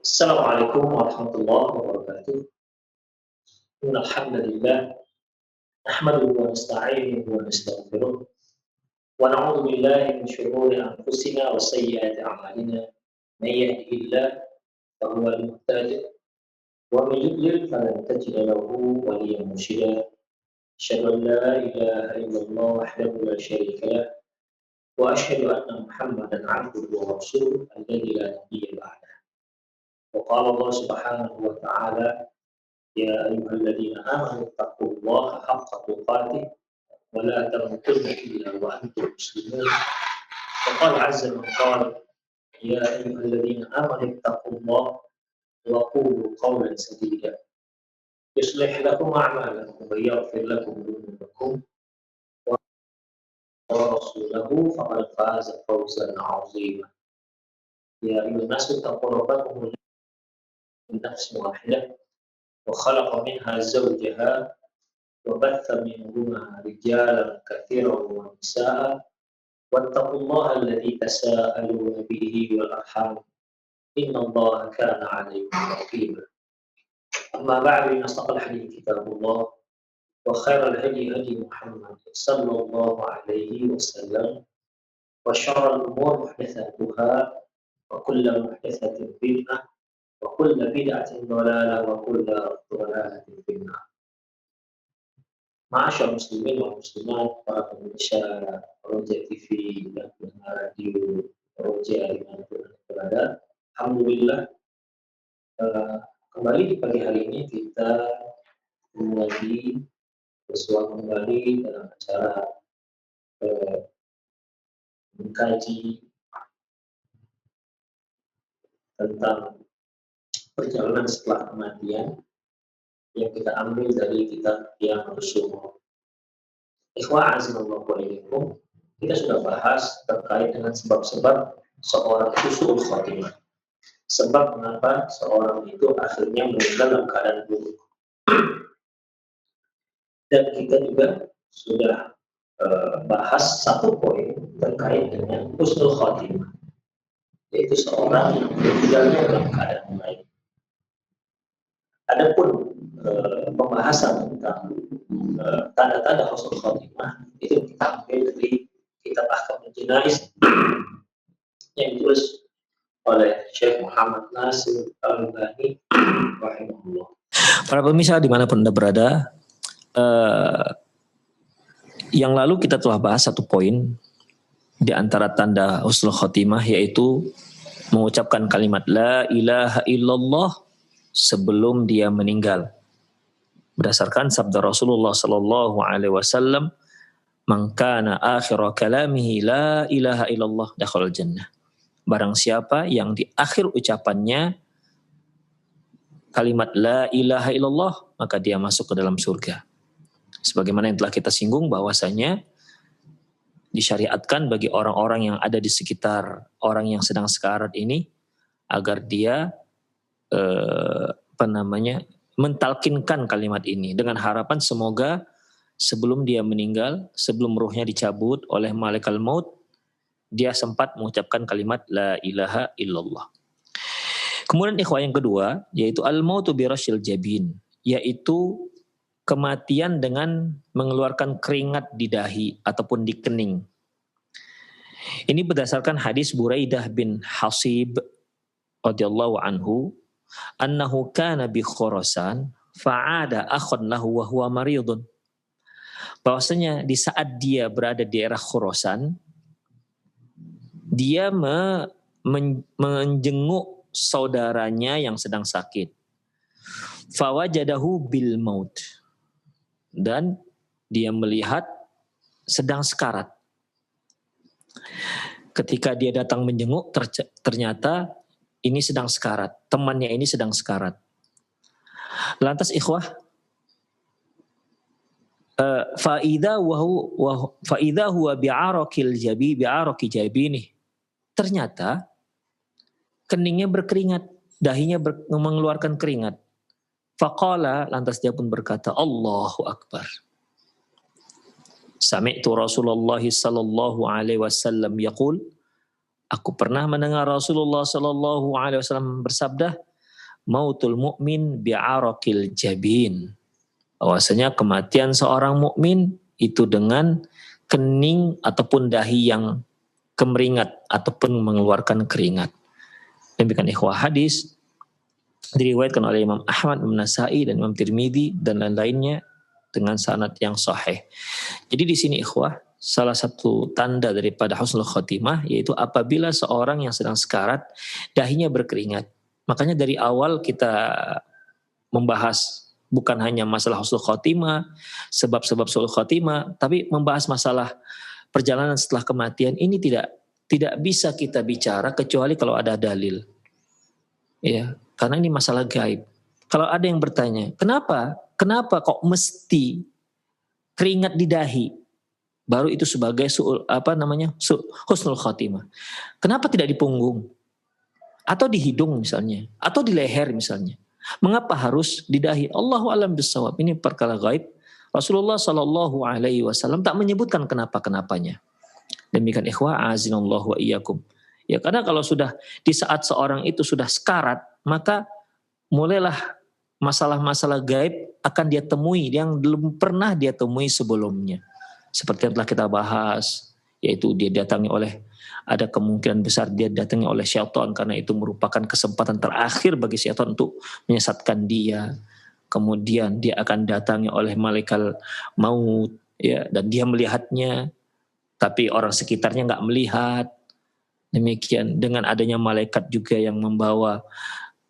Assalamualaikum warahmatullahi wabarakatuh. Innal hamdalillah nahmaduhu wa nasta'inuhu wa nastaghfiruh wa na'udzu billahi min shururi anfusina wa sayyiati a'malina. May yahdihillahu fa huwal muhtadi wa may yudlil falan tajida lahu waliyyan mursyida. Asyhadu an la ilaha illallah wahdahu la syarika lah wa asyhadu anna Muhammadan 'abduhu wa rasuluh alladzi la nabiyya ba'dah. Wa qala Allah subhanahu wa ta'ala يا أيها الذين آمنوا اتقوا الله حق تقاته ولا تموتن إلا وأنتم مسلمون وقال عز من قال يا أيها الذين آمنوا اتقوا الله وقولوا قولا سديدا يصلح لكم أعمالكم ويغفر لكم ذنوبكم ورسوله فقد فاز فوزا عظيما يا أيها الناس اتقوا ربكم من نفس واحدة وخلق منها زوجها وبث منهما رجالا كثيرا ونساء واتقوا الله الذي تساءلون به والأرحام إن الله كان عليكم رقيبا. أما بعد فإن أصدق الحديث كتاب الله وخير الهدي هدي محمد صلى الله عليه وسلم وشر الأمور محدثاتها وكل محدثة بدعة وكل بدعة ضلالة وكل ضلالة في النار. Ma'asyar muslimin wa muslimat, para pemirsa Roja TV dan pendengar radio Roja dimanapun Anda berada. Alhamdulillah, kembali di pagi hari ini kita kembali bersuara kembali dalam acara mengkaji tentang perjalanan setelah kematian yang kita ambil dari kitab yang Rasulullah. Ikhwah azimallahu alaikum, kita sudah bahas terkait dengan sebab-sebab seorang itu su'ul khatimah. Sebab mengapa seorang itu akhirnya meninggal dalam keadaan buruk. Dan kita juga sudah bahas satu poin terkait dengan husnul khatimah, yaitu seorang yang meninggalnya dalam keadaan baik. Adapun pembahasan tentang tanda-tanda husnul khatimah itu kita ambil dari kitab Ahkamul Janaiz yang ditulis oleh Syekh Muhammad Nasir Al-Albani rahimahullah. Para pemirsa dimanapun Anda berada, yang lalu kita telah bahas satu poin di antara tanda husnul khatimah, yaitu mengucapkan kalimat la ilaha illallah sebelum dia meninggal. Berdasarkan sabda Rasulullah sallallahu alaihi wasallam, "Man kana akhiru kalamihi la ilaha illallah dakhala jannah." Barang siapa yang di akhir ucapannya kalimat la ilaha illallah, maka dia masuk ke dalam surga. Sebagaimana yang telah kita singgung bahwasanya disyariatkan bagi orang-orang yang ada di sekitar orang yang sedang sekarat ini agar dia mentalkinkan kalimat ini dengan harapan semoga sebelum dia meninggal, sebelum ruhnya dicabut oleh malaikat maut, dia sempat mengucapkan kalimat la ilaha illallah. Kemudian ikhwah yang kedua, yaitu al-mautu birasyil jabin, yaitu kematian dengan mengeluarkan keringat di dahi ataupun di kening. Ini berdasarkan hadis Buraidah bin Hasib radhiyallahu anhu, annahu kana bi Khurasan fa'ada akhun lahu wa huwa maridun. Bahwasanya di saat dia berada di daerah Khurasan, dia menjenguk saudaranya yang sedang sakit. Fawajadahu bil maut. Dan dia melihat sedang sekarat. Ketika dia datang menjenguk, ternyata ini sedang sekarat, temannya ini sedang sekarat. Lantas ikhwah, faida huwa bi'araqi jabini. Ternyata keningnya berkeringat, dahinya mengeluarkan keringat. Faqala, lantas dia pun berkata, Allahu Akbar. Sami'tu Rasulullah sallallahu alaihi wasallam yaqul, aku pernah mendengar Rasulullah sallallahu alaihi wasallam bersabda, mautul mu'min bi'arakil jabin. Bahwasanya kematian seorang mukmin itu dengan kening ataupun dahi yang kemeringat ataupun mengeluarkan keringat. Demikian ikhwah, hadis diriwayatkan oleh Imam Ahmad, Imam Nasai dan Imam Tirmidzi dan lain-lainnya dengan sanad yang sahih. Jadi di sini ikhwah, salah satu tanda daripada husnul khotimah yaitu apabila seorang yang sedang sekarat dahinya berkeringat. Makanya dari awal kita membahas bukan hanya masalah husnul khotimah, sebab-sebab husnul khotimah, tapi membahas masalah perjalanan setelah kematian ini tidak bisa kita bicara kecuali kalau ada dalil. Ya, karena ini masalah gaib. Kalau ada yang bertanya, kenapa kok mesti keringat di dahi? Baru itu sebagai husnul khotimah. Kenapa tidak di punggung? Atau di hidung misalnya, atau di leher misalnya. Mengapa harus di dahi? Allahu a'lam bissawab. Ini perkara gaib. Rasulullah Shallallahu Alaihi Wasallam tak menyebutkan kenapa-kenapanya. Demikian ikhwah, azinallahu wa iyyakum. Ya, karena kalau sudah di saat seorang itu sudah sekarat, maka mulailah masalah-masalah gaib akan dia temui yang belum pernah dia temui sebelumnya. Seperti yang telah kita bahas, yaitu dia datangi oleh, ada kemungkinan besar dia datangi oleh syaitan karena itu merupakan kesempatan terakhir bagi syaitan untuk menyesatkan dia. Kemudian dia akan datangi oleh malaikat maut, ya, dan dia melihatnya, tapi orang sekitarnya nggak melihat. Demikian dengan adanya malaikat juga yang membawa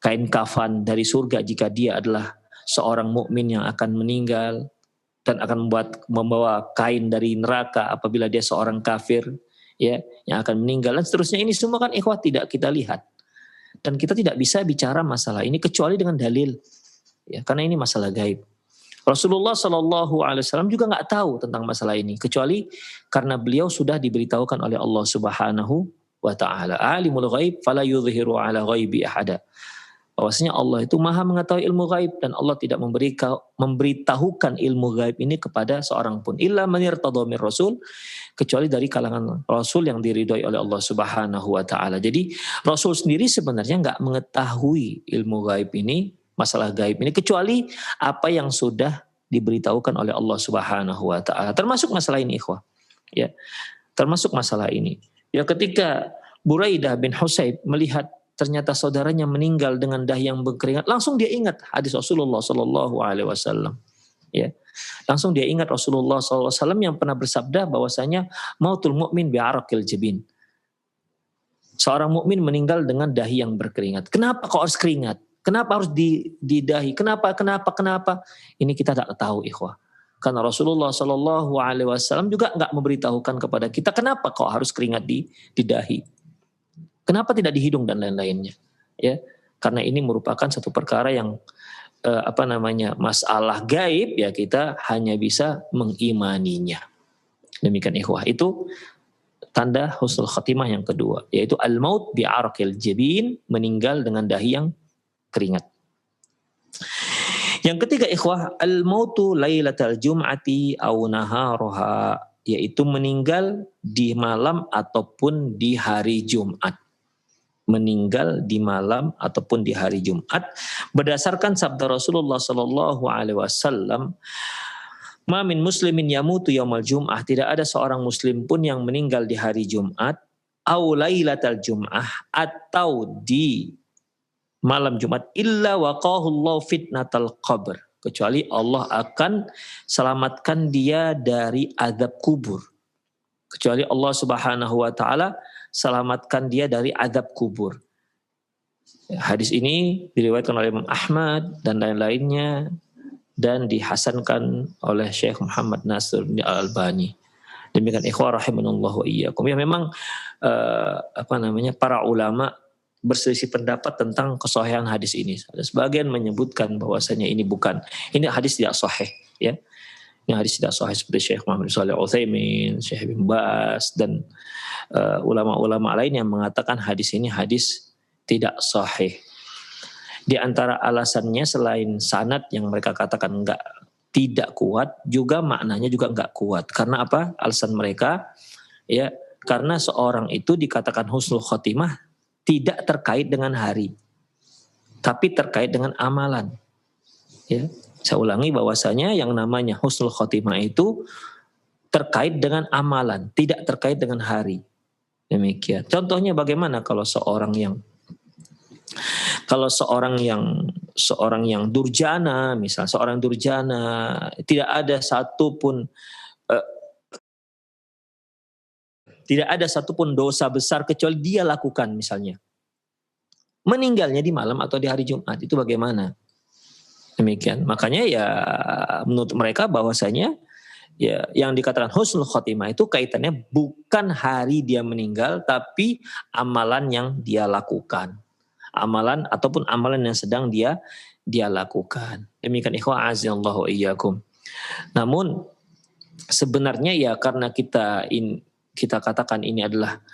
kain kafan dari surga jika dia adalah seorang mukmin yang akan meninggal, dan akan membawa kain dari neraka apabila dia seorang kafir, ya, yang akan meninggal, dan seterusnya. Ini semua kan ikhwah tidak kita lihat, dan kita tidak bisa bicara masalah ini kecuali dengan dalil, ya, karena ini masalah gaib. Rasulullah Shallallahu Alaihi Wasallam juga nggak tahu tentang masalah ini kecuali karena beliau sudah diberitahukan oleh Allah Subhanahu wa Ta'ala. Alimul ghaib fala yudhiru ala ghaibi ahada. Bahwasanya Allah itu maha mengetahui ilmu gaib dan Allah tidak memberitahukan ilmu gaib ini kepada seorang pun illa man irtada mir rasul, kecuali dari kalangan rasul yang diridhoi oleh Allah Subhanahu wa Ta'ala. Jadi Rasul sendiri sebenarnya nggak mengetahui ilmu gaib ini, masalah gaib ini, kecuali apa yang sudah diberitahukan oleh Allah Subhanahu wa Ta'ala. Termasuk masalah ini ikhwah, ya, termasuk masalah ini. Ya, ketika Buraidah bin Husayb melihat ternyata saudaranya meninggal dengan dahi yang berkeringat, langsung dia ingat hadis Rasulullah Sallallahu Alaihi Wasallam. Ya, langsung dia ingat Rasulullah Sallallahu Alaihi Wasallam yang pernah bersabda bahwasanya mautul mu'min bi'arakil jabin. Seorang mukmin meninggal dengan dahi yang berkeringat. Kenapa kok harus keringat? Kenapa harus di dahi? Kenapa? Ini kita tak tahu ikhwah. Karena Rasulullah Sallallahu Alaihi Wasallam juga nggak memberitahukan kepada kita kenapa kok harus keringat di dahi. Kenapa tidak di hidung dan lain-lainnya? Ya, karena ini merupakan satu perkara yang masalah gaib, ya, kita hanya bisa mengimaninya. Demikian ikhwah, itu tanda husnul khatimah yang kedua, yaitu al-maut bi'arakil jabin, meninggal dengan dahi yang keringat. Yang ketiga ikhwah, al-mautu lailatal jum'ati au naharuha, yaitu meninggal di malam ataupun di hari Jumat. Meninggal di malam ataupun di hari Jumat berdasarkan sabda Rasulullah Sallallahu Alaihi Wasallam, ma min muslimin yamutu yaumal jum'ah, tidak ada seorang muslim pun yang meninggal di hari Jumat, au lailatal jum'ah, atau di malam Jumat, illa waqahullahu fitnatal qabr, kecuali Allah akan selamatkan dia dari azab kubur. Kecuali Allah Subhanahu wa Ta'ala selamatkan dia dari azab kubur. Hadis ini diriwayatkan oleh Imam Ahmad dan lain-lainnya dan dihasankan oleh Syekh Muhammad Nasir Al-Albani. Demikian ikhwah rahimanallahu wa iyyakum. Ya, memang para ulama berselisih pendapat tentang kesahihan hadis ini. Ada sebagian menyebutkan bahwasanya ini hadis tidak sahih, ya. Ini hadis tidak sahih, seperti Syekh Muhammad Shalih Al-Utsaimin, Syekh bin Baz dan ulama-ulama lain yang mengatakan hadis ini hadis tidak sahih. Di antara alasannya selain sanad yang mereka katakan tidak kuat, juga maknanya juga enggak kuat. Karena apa? Alasan mereka, ya, karena seorang itu dikatakan husnul khotimah tidak terkait dengan hari. tapi terkait dengan amalan. Ya, saya ulangi bahwasanya yang namanya husnul khotimah itu terkait dengan amalan, tidak terkait dengan hari. Demikian. Contohnya bagaimana kalau seorang yang durjana, misal seorang durjana, tidak ada satupun dosa besar kecuali dia lakukan misalnya. Meninggalnya di malam atau di hari Jumat, itu bagaimana? Demikian. Makanya ya menurut mereka bahwasanya ya yang dikatakan husnul khotimah itu kaitannya bukan hari dia meninggal, tapi amalan yang dia lakukan. Amalan ataupun amalan yang sedang dia lakukan. Demikian ikhwah azallahu iyyakum. Namun sebenarnya ya karena kita katakan ini adalah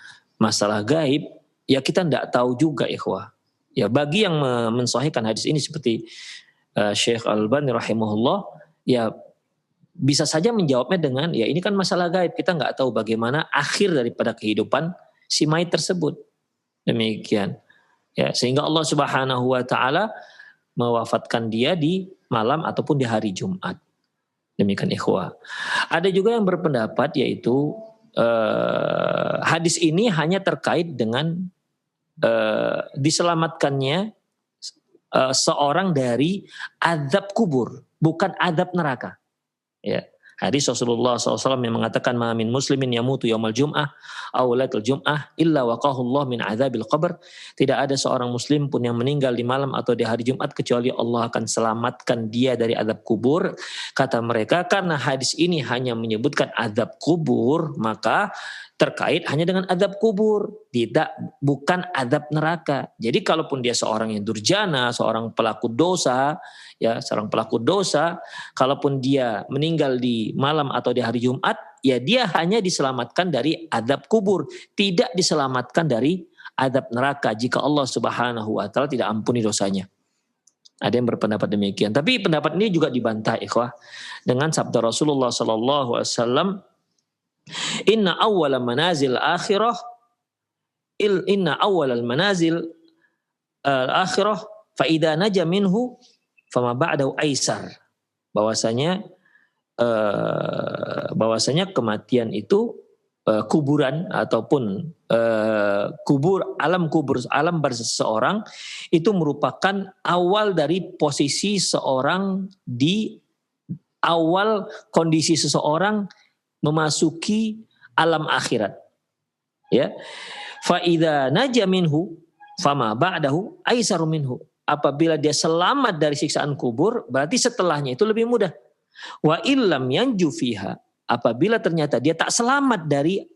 masalah gaib, ya kita tidak tahu juga ikhwah. Ya bagi yang mensahihkan hadis ini seperti Syekh Al-Albani rahimahullah, ya bisa saja menjawabnya dengan ya ini kan masalah gaib, kita nggak tahu bagaimana akhir daripada kehidupan si mayit tersebut. Demikian. Ya, sehingga Allah Subhanahu wa taala mewafatkan dia di malam ataupun di hari Jumat. Demikian ikhwah. Ada juga yang berpendapat yaitu hadis ini hanya terkait dengan diselamatkannya seorang dari azab kubur, bukan azab neraka. Ya. Hadis Rasulullah SAW yang mengatakan mamin muslimin yamutu yaumal jum'ah awlatul jum'ah illa waqahullah min azabil qabr. Tidak ada seorang muslim pun yang meninggal di malam atau di hari Jumat kecuali Allah akan selamatkan dia dari azab kubur. Kata mereka karena hadis ini hanya menyebutkan azab kubur, maka terkait hanya dengan azab kubur, bukan azab neraka. Jadi kalaupun dia seorang yang durjana, seorang pelaku dosa, kalaupun dia meninggal di malam atau di hari Jumat, ya dia hanya diselamatkan dari azab kubur, tidak diselamatkan dari azab neraka jika Allah Subhanahu wa taala tidak ampuni dosanya. Ada yang berpendapat demikian. Tapi pendapat ini juga dibantah ikhwah dengan sabda Rasulullah sallallahu alaihi wasallam, Inna awwala manazil akhirah fa idza naja minhu fama ba'dahu aisar. Bahwasanya kematian itu kuburan ataupun alam barzakh seseorang itu merupakan awal dari posisi seorang di awal kondisi seseorang memasuki alam akhirat. Ya. Fa idza naja minhu fama ba'dahu aisaru minhu. Apabila dia selamat dari siksaan kubur, berarti setelahnya itu lebih mudah. Wa illam yanju fiha, apabila ternyata dia tak selamat dari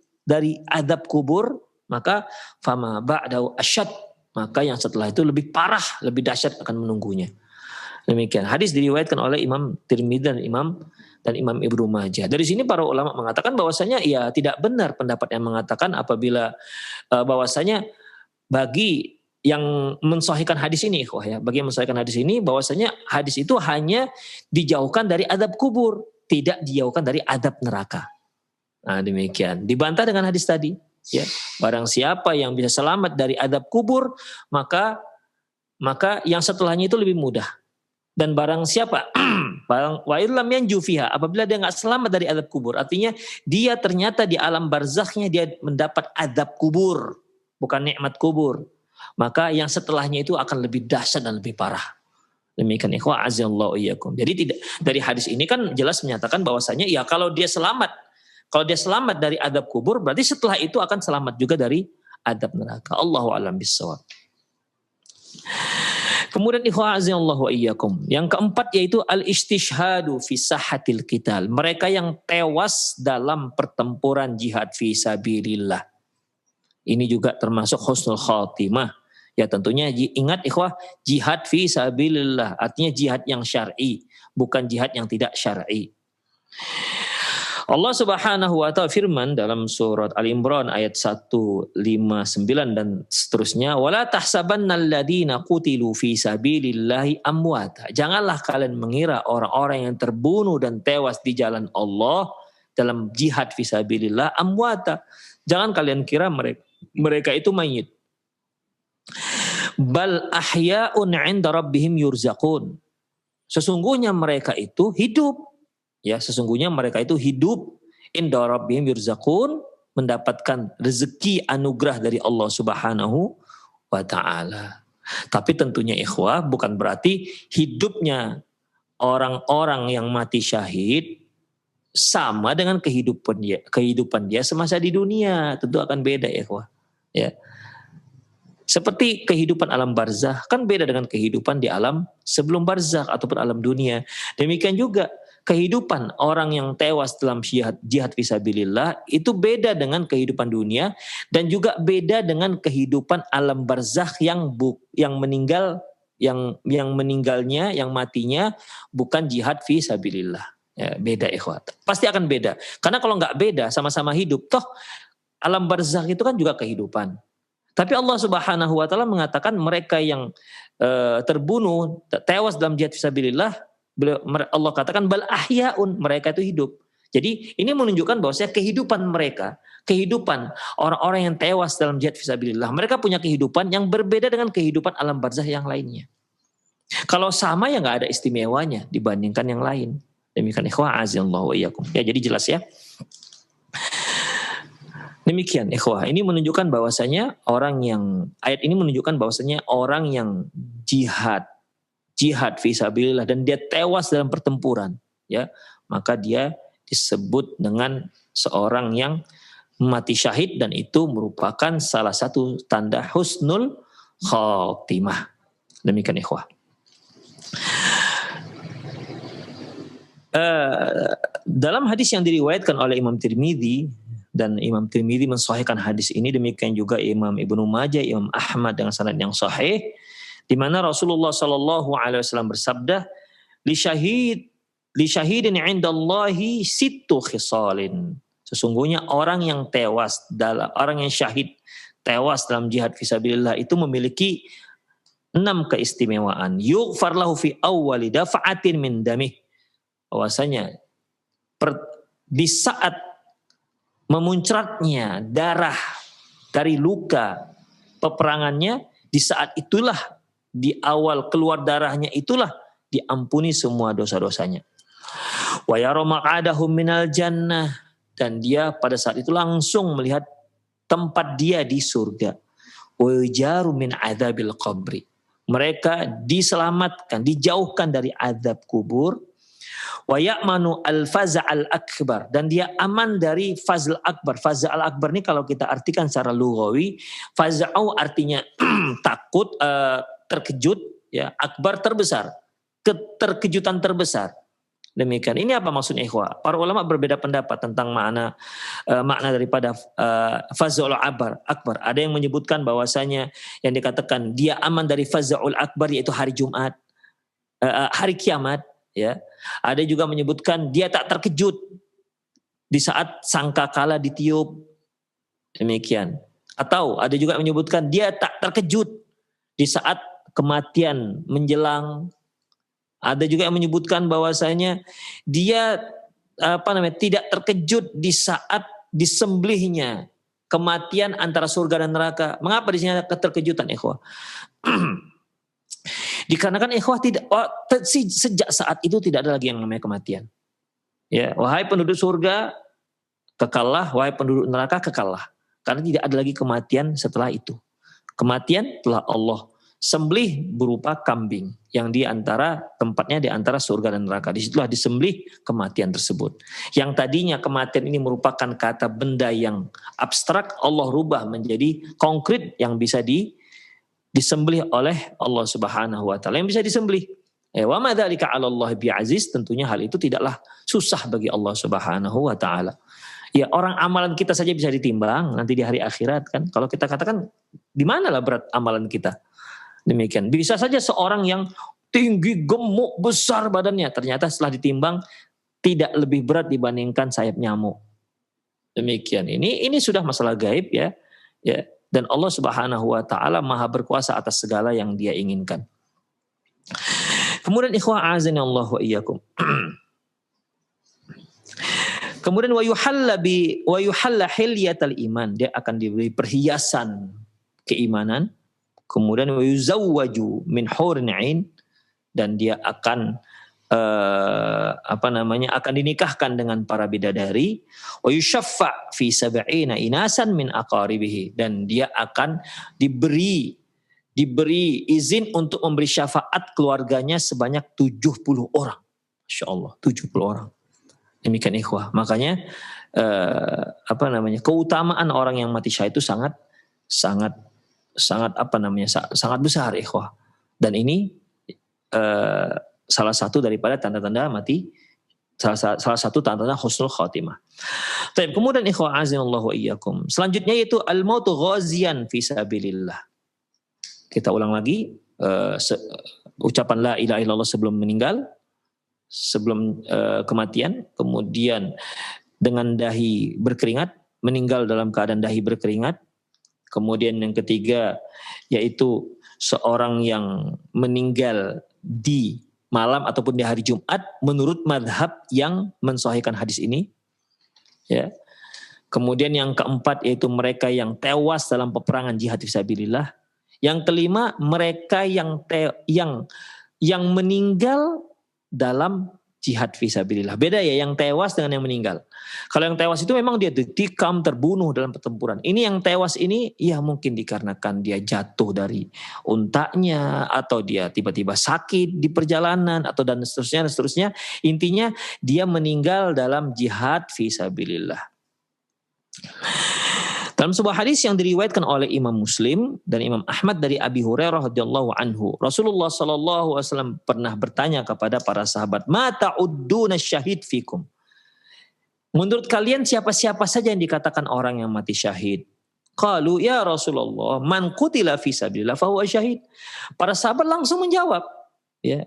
azab kubur, maka fama ba'dahu asyad, maka yang setelah itu lebih parah, lebih dahsyat akan menunggunya. Demikian. Hadis diriwayatkan oleh Imam Tirmidzi dan Imam Ibnu Majah. Dari sini para ulama mengatakan bahwasanya ya tidak benar pendapat yang mengatakan apabila bahwasanya bagi yang mensahihkan hadis ini, bagi yang mensahihkan hadis ini bahwasanya hadis itu hanya dijauhkan dari azab kubur, tidak dijauhkan dari azab neraka. Nah, demikian. Dibantah dengan hadis tadi, ya. Barang siapa yang bisa selamat dari azab kubur, maka yang setelahnya itu lebih mudah. Dan barang siapa wa illam yanju fiha, apabila dia enggak selamat dari azab kubur, artinya dia ternyata di alam barzakhnya dia mendapat azab kubur, bukan nikmat kubur, maka yang setelahnya itu akan lebih dahsyat dan lebih parah. Demikian ikhwah azallahu iyyakum. Jadi tidak, dari hadis ini kan jelas menyatakan bahwasanya ya kalau dia selamat dari azab kubur, berarti setelah itu akan selamat juga dari azab neraka. Allahu a'lam bissawab. Kemudian ikhwah azallahu iyyakum. Yang keempat yaitu al-istishhadu fi sahhatil qital. Mereka yang tewas dalam pertempuran jihad fi sabilillah. Ini juga termasuk husnul khatimah. Ya tentunya ingat ikhwah, jihad fi sabilillah artinya jihad yang syar'i, bukan jihad yang tidak syar'i. Allah Subhanahu wa taala firman dalam surat Al-Imran ayat 159 dan seterusnya, wala tahsabannal ladzina qutilu fi sabilillahi amwata. Janganlah kalian mengira orang-orang yang terbunuh dan tewas di jalan Allah dalam jihad fi sabilillah amwata. Jangan kalian kira mereka itu mayit. Bal ahya'un 'inda rabbihim yurzaqun. Sesungguhnya mereka itu hidup. Ya, sesungguhnya mereka itu hidup inda rabbihim yurzaqun, mendapatkan rezeki anugerah dari Allah Subhanahu wa taala. Tapi tentunya ikhwah bukan berarti hidupnya orang-orang yang mati syahid sama dengan kehidupan dia semasa di dunia. Tentu akan beda ikhwah. Ya. Seperti kehidupan alam barzakh kan beda dengan kehidupan di alam sebelum barzakh ataupun alam dunia. Demikian juga kehidupan orang yang tewas dalam jihad fisabilillah itu beda dengan kehidupan dunia dan juga beda dengan kehidupan alam barzakh yang meninggal yang meninggalnya yang matinya bukan jihad fisabilillah. Ya, beda ikhwat. Pasti akan beda. Karena kalau nggak beda sama-sama hidup toh alam barzakh itu kan juga kehidupan. Tapi Allah Subhanahu wa taala mengatakan mereka yang terbunuh, tewas dalam jihad fisabilillah, Allah katakan bal ahyaun, mereka itu hidup. Jadi ini menunjukkan bahwasanya kehidupan mereka, kehidupan orang-orang yang tewas dalam jihad fisabilillah, mereka punya kehidupan yang berbeda dengan kehidupan alam barzakh yang lainnya. Kalau sama ya nggak ada istimewanya dibandingkan yang lain. Demikian ikhwah azallahu wa iyyakum. Ya, jadi jelas ya. Demikian ikhwah, ini menunjukkan bahwasanya ayat ini menunjukkan bahwasanya orang yang jihad fisabilillah dan dia tewas dalam pertempuran, ya, maka dia disebut dengan seorang yang mati syahid dan itu merupakan salah satu tanda husnul khatimah. Demikian ikhwah. Dalam hadis yang diriwayatkan oleh Imam Tirmidzi, dan Imam Tirmidzi mensahihkan hadis ini, demikian juga Imam Ibnu Majah, Imam Ahmad dengan sanad yang sahih, di mana Rasulullah sallallahu alaihi wasallam bersabda, li syahidin 'indallahi sittu khisalin. Sesungguhnya orang yang syahid tewas dalam jihad fisabilillah itu memiliki 6 keistimewaan. Yughfar lahu fi awwali daf'atin min damih. Bahwasanya di saat memuncratnya darah dari luka peperangannya, di saat itulah, di awal keluar darahnya itulah diampuni semua dosa-dosanya. Wa yara maq'adahum minal jannah, dan dia pada saat itu langsung melihat tempat dia di surga. Wa yujaru min adzabil qabri, mereka diselamatkan, dijauhkan dari azab kubur. Wa ya'manu al-faza'al akbar, dan dia aman dari faz'al akbar. Faz'al akbar ini kalau kita artikan secara lughawi, faz'au artinya takut, terkejut, ya, akbar terbesar, keterkejutan terbesar. Demikian. Ini apa maksudnya ikhwah? Para ulama berbeda pendapat tentang makna daripada faz'ul akbar. Ada yang menyebutkan bahwasanya yang dikatakan dia aman dari faz'ul akbar yaitu hari Jumat, hari kiamat. Ya, ada juga menyebutkan dia tak terkejut di saat sangkakala ditiup, demikian. Atau ada juga menyebutkan dia tak terkejut di saat kematian menjelang. Ada juga yang menyebutkan bahwasanya dia tidak terkejut di saat disembelihnya kematian antara surga dan neraka. Mengapa di sini ada keterkejutan, ikhwah? Dikarenakan ikhwah sejak saat itu tidak ada lagi yang namanya kematian. Ya, wahai penduduk surga kekallah, wahai penduduk neraka kekallah. Karena tidak ada lagi kematian setelah itu. Kematian telah Allah sembelih berupa kambing yang tempatnya di antara surga dan neraka. Disitulah disembelih kematian tersebut. Yang tadinya kematian ini merupakan kata benda yang abstrak, Allah rubah menjadi konkret yang bisa disembelih oleh Allah Subhanahu wa taala, yang bisa disembelih. Wa ma dzalika 'ala Allah bi'aziz, tentunya hal itu tidaklah susah bagi Allah Subhanahu wa taala. Ya, orang amalan kita saja bisa ditimbang nanti di hari akhirat kan. Kalau kita katakan di manalah berat amalan kita. Demikian. Bisa saja seorang yang tinggi, gemuk, besar badannya, ternyata setelah ditimbang tidak lebih berat dibandingkan sayap nyamuk. Demikian. Ini sudah masalah gaib ya. Ya. Dan Allah Subhanahu wa taala Maha berkuasa atas segala yang Dia inginkan. Kemudian ikhwah azani Allah wa iyyakum. Kemudian wa yuhalla hilyatal iman, dia akan diberi perhiasan keimanan, Kemudian wa yuzawwaju min hurin 'ain, dan dia akan akan dinikahkan dengan para bidadari. Wa yushaffa fi 70 inasan min aqaribihi, dan dia akan diberi izin untuk memberi syafaat keluarganya sebanyak 70 orang. Masya Allah, 70 orang. Demikian ikhwah. Makanya keutamaan orang yang mati syahid itu sangat besar ikhwah. Dan ini salah satu daripada tanda-tanda mati, salah satu tanda-tanda husnul khatimah. Kemudian ikhwah azinallahu wa iyyakum, selanjutnya yaitu al-mautu ghaziyan fi sabilillah. Kita ulang lagi ucapan la ilaha illallah sebelum meninggal, sebelum kematian, kemudian dengan dahi berkeringat, meninggal dalam keadaan dahi berkeringat. Kemudian yang ketiga yaitu seorang yang meninggal di malam ataupun di hari Jumat menurut madhab yang mensahihkan hadis ini. Ya. Kemudian yang keempat yaitu mereka yang tewas dalam peperangan jihad fisabilillah. Yang kelima mereka yang meninggal dalam jihad fisabilillah. Beda ya yang tewas dengan yang meninggal. Kalau yang tewas itu memang dia ditikam, terbunuh dalam pertempuran. Ini yang tewas ini ya mungkin dikarenakan dia jatuh dari untanya, atau dia tiba-tiba sakit di perjalanan, atau dan seterusnya. Intinya dia meninggal dalam jihad fisabilillah. Dalam sebuah hadis yang diriwayatkan oleh Imam Muslim dan Imam Ahmad dari Abi Hurairah radhiyallahu anhu, Rasulullah sallallahu alaihi wasallam pernah bertanya kepada para sahabat, "Ma ta'udduna syahid fikum?" Menurut kalian siapa-siapa saja yang dikatakan orang yang mati syahid? Qalu ya Rasulullah, man qutila fi sabilillah fa huwa syahid. Para sahabat langsung menjawab, ya.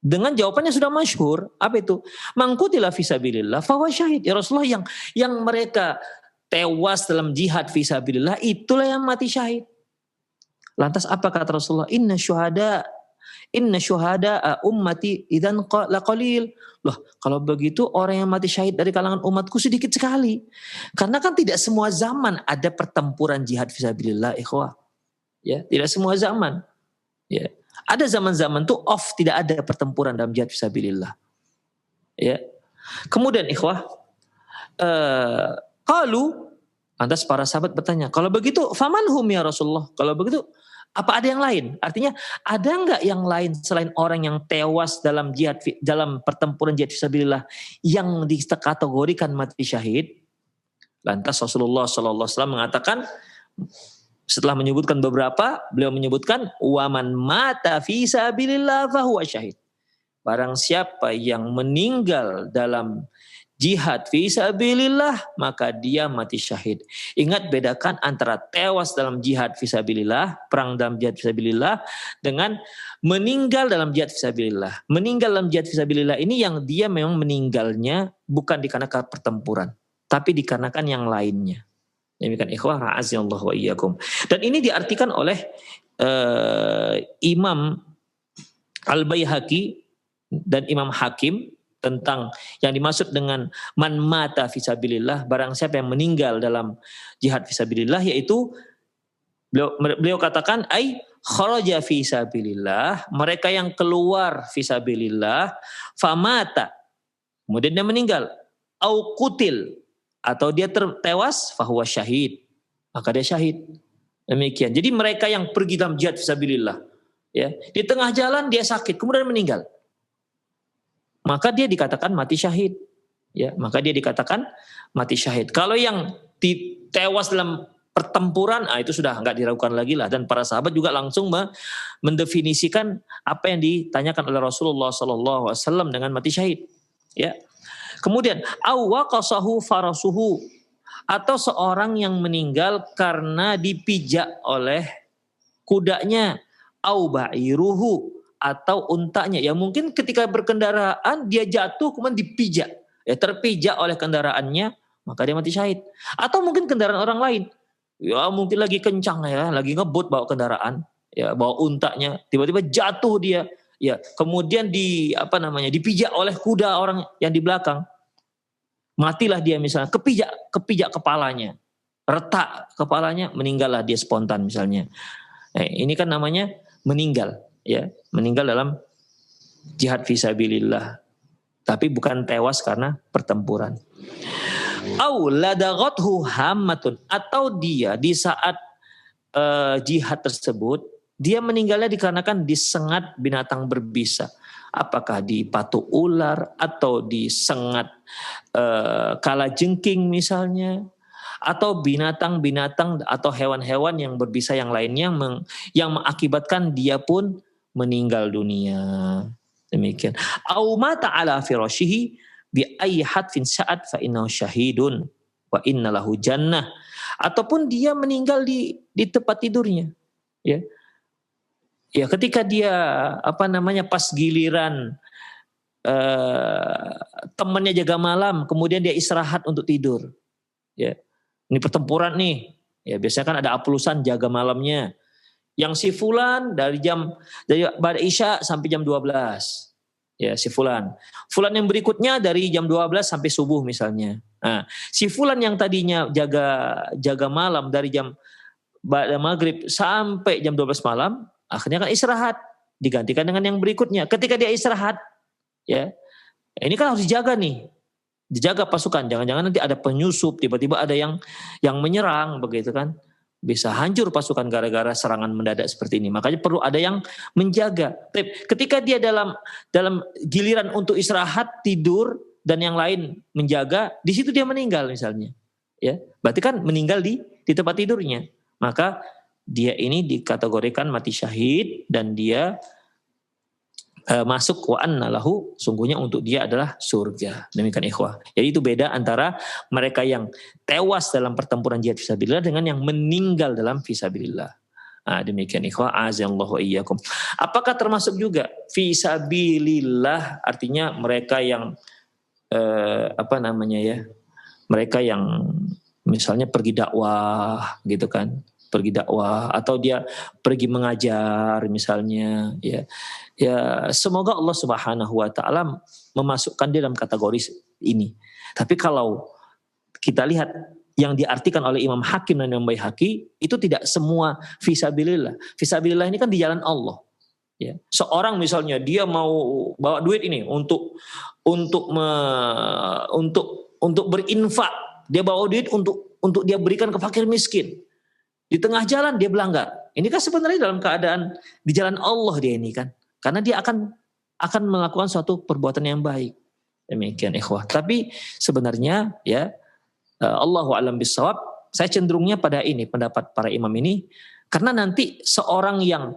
Dengan jawabannya sudah masyhur, apa itu? Man qutila fi sabilillah fa huwa syahid. Ya Rasulullah, yang mereka tewas dalam jihad fisabilillah itulah yang mati syahid. Lantas apa kata Rasulullah? Inna syuhada ummati idzan laqalil. Loh, kalau begitu orang yang mati syahid dari kalangan umatku sedikit sekali. Karena kan tidak semua zaman ada pertempuran jihad fisabilillah, ikhwah. Ya, tidak semua zaman. Ya. Ada zaman-zaman tuh tidak ada pertempuran dalam jihad fisabilillah. Ya. Kemudian ikhwah, lantas para sahabat bertanya, kalau begitu famanhum ya Rasulullah? Kalau begitu apa ada yang lain? Artinya ada enggak yang lain selain orang yang tewas dalam pertempuran jihad fisabilillah yang dikategorikan mati syahid? Lantas Rasulullah sallallahu alaihi wasallam mengatakan, setelah menyebutkan beberapa, beliau menyebutkan waman mata fisabilillah fahuwa syahid. Barang siapa yang meninggal dalam jihad fisabilillah maka dia mati syahid. Ingat, bedakan antara tewas dalam jihad fisabilillah, perang dalam jihad fisabilillah, dengan meninggal dalam jihad fisabilillah. Meninggal dalam jihad fisabilillah ini yang dia memang meninggalnya bukan dikarenakan pertempuran, tapi dikarenakan yang lainnya. Demikian ikhwah ra'azinallahu wa iyyakum. Dan ini diartikan oleh Imam Al-Baihaqi dan Imam Hakim tentang yang dimaksud dengan man mata fisabilillah, barang siapa yang meninggal dalam jihad fisabilillah, yaitu beliau katakan ai kharaja fisabilillah, mereka yang keluar fisabilillah, famata, kemudian dia meninggal, au qutil, atau dia tewas, fahuwa syahid, maka dia syahid. Demikian. Jadi mereka yang pergi dalam jihad fisabilillah, ya, di tengah jalan dia sakit kemudian meninggal, maka dia dikatakan mati syahid. Ya, maka dia dikatakan mati syahid. Kalau yang tewas dalam pertempuran, itu sudah enggak diragukan lagi lah. Dan para sahabat juga langsung mendefinisikan apa yang ditanyakan oleh Rasulullah SAW dengan mati syahid. Ya. Kemudian awwaqasahu farasuhu, atau seorang yang meninggal karena dipijak oleh kudanya, au ba'iruhu, atau untanya. Ya mungkin ketika berkendaraan dia jatuh kemudian dipijak, ya terpijak oleh kendaraannya, maka dia mati syahid. Atau mungkin kendaraan orang lain, ya mungkin lagi kencang, ya lagi ngebut bawa kendaraan, ya bawa untanya, tiba-tiba jatuh dia, ya kemudian dipijak oleh kuda orang yang di belakang, matilah dia, misalnya kepijak kepalanya, retak kepalanya, meninggallah dia spontan misalnya. Ini kan namanya meninggal, ya, meninggal dalam jihad fisabilillah, tapi bukan tewas karena pertempuran. Au ladaghathu hammatun, atau dia di saat jihad tersebut dia meninggalnya dikarenakan disengat binatang berbisa, apakah dipatuk ular atau disengat kalajengking misalnya, atau binatang-binatang atau hewan-hewan yang berbisa yang lainnya yang mengakibatkan dia pun meninggal dunia. Demikian. Au mata ala firashihi bi ayyi hatfin sa'at fa innahu syahidun wa inna lahu jannah, ataupun dia meninggal di tempat tidurnya, ya. Ya, ketika dia pas giliran temannya jaga malam, kemudian dia istirahat untuk tidur, ya. Ini pertempuran nih, ya, biasanya kan ada aplusan jaga malamnya. Yang si fulan dari pada Isya sampai jam 12. Ya, si fulan. Fulan yang berikutnya dari jam 12 sampai subuh misalnya. Nah, si fulan yang tadinya jaga malam dari jam maghrib sampai jam 12 malam, akhirnya kan istirahat, digantikan dengan yang berikutnya. Ketika dia istirahat, ya, ini kan harus dijaga nih. Dijaga pasukan, jangan-jangan nanti ada penyusup, tiba-tiba ada yang menyerang begitu kan. Bisa hancur pasukan gara-gara serangan mendadak seperti ini. Makanya perlu ada yang menjaga. Ketika dia dalam giliran untuk istirahat, tidur dan yang lain menjaga, di situ dia meninggal misalnya. Ya, berarti kan meninggal di tempat tidurnya. Maka dia ini dikategorikan mati syahid dan dia masuk wa anna lahu, sungguhnya untuk dia adalah surga. Demikian ikhwah. Jadi itu beda antara mereka yang tewas dalam pertempuran jihad fisabilillah dengan yang meninggal dalam fisabilillah. Demikian ikhwah, azallahu wa iyyakum. Apakah termasuk juga fisabilillah, artinya mereka yang mereka yang misalnya pergi dakwah gitu kan, pergi dakwah atau dia pergi mengajar misalnya, ya semoga Allah Subhanahu wa taala memasukkan dia dalam kategori ini. Tapi kalau kita lihat yang diartikan oleh Imam Hakim dan Imam Baihaqi, itu tidak semua fisabilillah. Fisabilillah ini kan di jalan Allah. Ya. Seorang misalnya dia mau bawa duit ini untuk berinfak, dia bawa duit untuk dia berikan ke fakir miskin. Di tengah jalan dia belanggar. Ini kan sebenarnya dalam keadaan di jalan Allah dia ini kan. Karena dia akan melakukan suatu perbuatan yang baik. Demikian ikhwah. Tapi sebenarnya ya Allahu a'lam bishawab, saya cenderungnya pada ini pendapat para imam ini, karena nanti seorang yang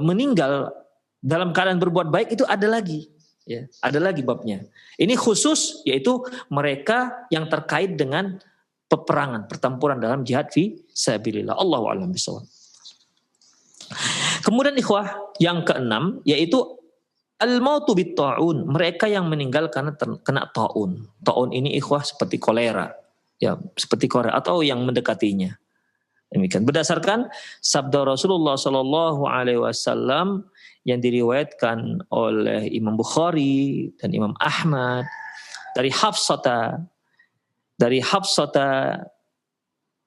meninggal dalam keadaan berbuat baik itu ada lagi, ya, ada lagi babnya. Ini khusus yaitu mereka yang terkait dengan peperangan, pertempuran dalam jihad fi sabilillah. Allahu a'lam bishawab. Kemudian ikhwah yang keenam yaitu al-mautu bit-ta'un, mereka yang meninggal karena kena ta'un. Ta'un ini ikhwah seperti kolera, ya, seperti kolera atau yang mendekatinya. Demikian berdasarkan sabda Rasulullah sallallahu alaihi wasallam yang diriwayatkan oleh Imam Bukhari dan Imam Ahmad dari Hafsata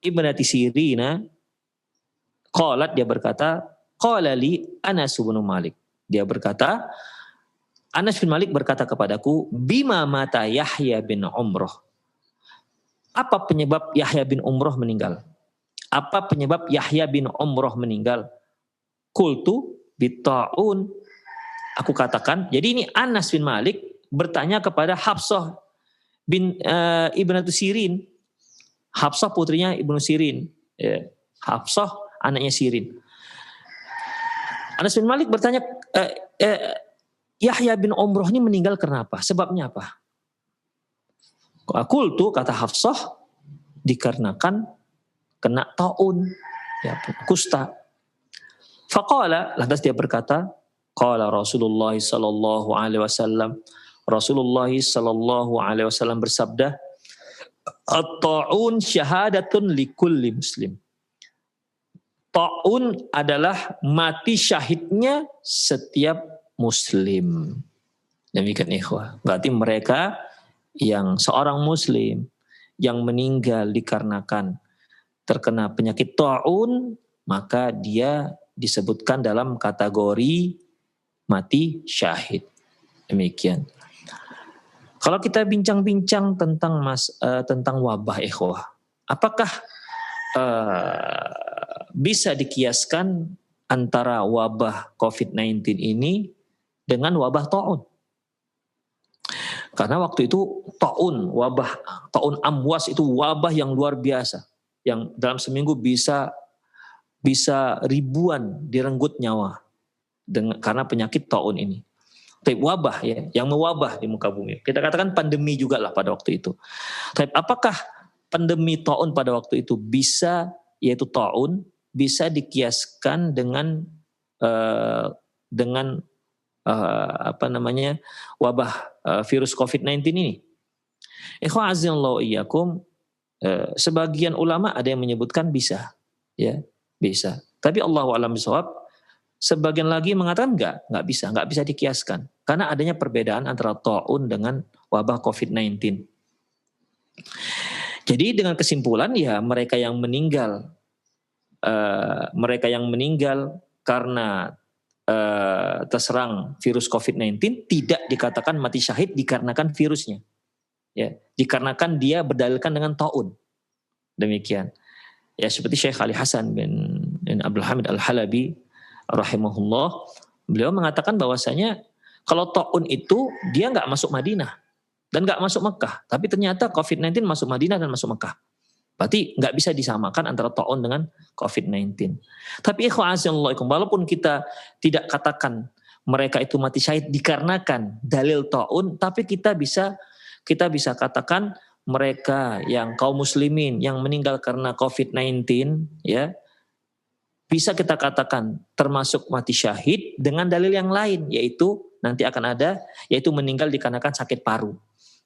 ibnati Sirina, qalat, dia berkata, qala li Anas bin Malik. Dia berkata, Anas bin Malik berkata kepadaku, bima mata Yahya bin Umrah. Apa penyebab Yahya bin Umrah meninggal? Apa penyebab Yahya bin Umrah meninggal? Qultu bitta'un. Aku katakan, jadi ini Anas bin Malik bertanya kepada Hafsah bin Ibnatu Sirin. Hafsah putrinya Ibnu Sirin. Hafsah anaknya Sirin. Anas bin Malik bertanya, Yahya bin Umrah ini meninggal karena apa? Sebabnya apa? Qultu, kata Hafsah, dikarenakan kena taun, ya, kusta. Faqala, lantas dia berkata, qala Rasulullah sallallahu alaihi wasallam, Rasulullah sallallahu alaihi wasallam bersabda, at-ta'un syahadatun likulli muslim. Ta'un adalah mati syahidnya setiap muslim. Demikian ikhwah. Berarti mereka yang seorang muslim yang meninggal dikarenakan terkena penyakit taun, maka dia disebutkan dalam kategori mati syahid. Demikian. Kalau kita bincang-bincang tentang wabah ikhwah, apakah bisa dikiaskan antara wabah COVID-19 ini dengan wabah taun? Karena waktu itu wabah taun amwas itu wabah yang luar biasa, yang dalam seminggu bisa ribuan direnggut nyawa karena penyakit taun ini. Tapi wabah ya, yang mewabah di muka bumi. Kita katakan pandemi juga lah pada waktu itu. Tapi apakah pandemi taun pada waktu itu yaitu taun, bisa dikiaskan dengan wabah virus COVID-19 ini? Ikhwan azza iyyakum, sebagian ulama ada yang menyebutkan bisa, ya, bisa. Tapi Allahu a'lam bishawab, sebagian lagi mengatakan nggak bisa dikiaskan karena adanya perbedaan antara taun dengan wabah COVID-19. Jadi dengan kesimpulan ya mereka yang meninggal karena terserang virus COVID-19 tidak dikatakan mati syahid dikarenakan virusnya, ya, dikarenakan dia berdalilkan dengan taun. Demikian. Ya seperti Syekh Ali Hasan bin Abdul Hamid Al-Halabi rahimahullah, beliau mengatakan bahwasanya kalau taun itu dia nggak masuk Madinah dan nggak masuk Mekah, tapi ternyata COVID-19 masuk Madinah dan masuk Mekah. Berarti nggak bisa disamakan antara taun dengan COVID-19. Tapi walaupun kita tidak katakan mereka itu mati syahid dikarenakan dalil taun, tapi kita bisa katakan mereka yang kaum muslimin yang meninggal karena COVID-19, ya, bisa kita katakan termasuk mati syahid dengan dalil yang lain, yaitu nanti akan ada, yaitu meninggal dikarenakan sakit paru.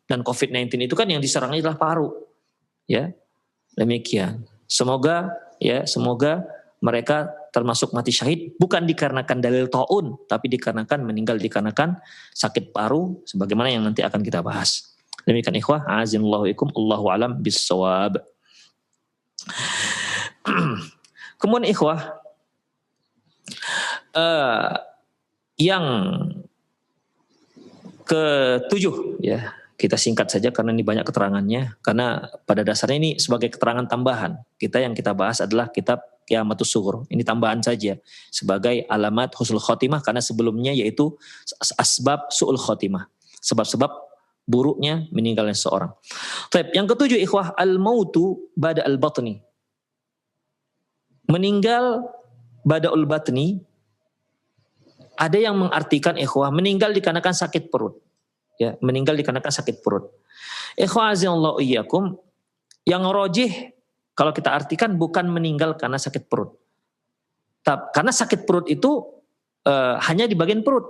Dan COVID-19 itu kan yang diserangnya adalah paru. Ya, demikian. Semoga mereka termasuk mati syahid bukan dikarenakan dalil taun, tapi dikarenakan meninggal dikarenakan sakit paru, sebagaimana yang nanti akan kita bahas. Demikian ikhwah, azinallahu ikum, Allahu a'lam bis-shawab. Kemudian ikhwah, yang ketujuh, ya, kita singkat saja karena ini banyak keterangannya, karena pada dasarnya ini sebagai keterangan tambahan. Yang kita bahas adalah kitab Qiyamatus Sughur. Ini tambahan saja sebagai alamat husnul khotimah, karena sebelumnya yaitu asbab su'ul khotimah, sebab-sebab buruknya meninggalnya seorang. Yang ketujuh ikhwah, al-mautu bada al-batni. Meninggal bada'ul batni, ada yang mengartikan ikhwah meninggal dikarenakan sakit perut. Ya, meninggal dikarenakan sakit perut. Ikhwah azallahu iyyakum, yang rajih kalau kita artikan bukan meninggal karena sakit perut. Karena sakit perut itu hanya di bagian perut.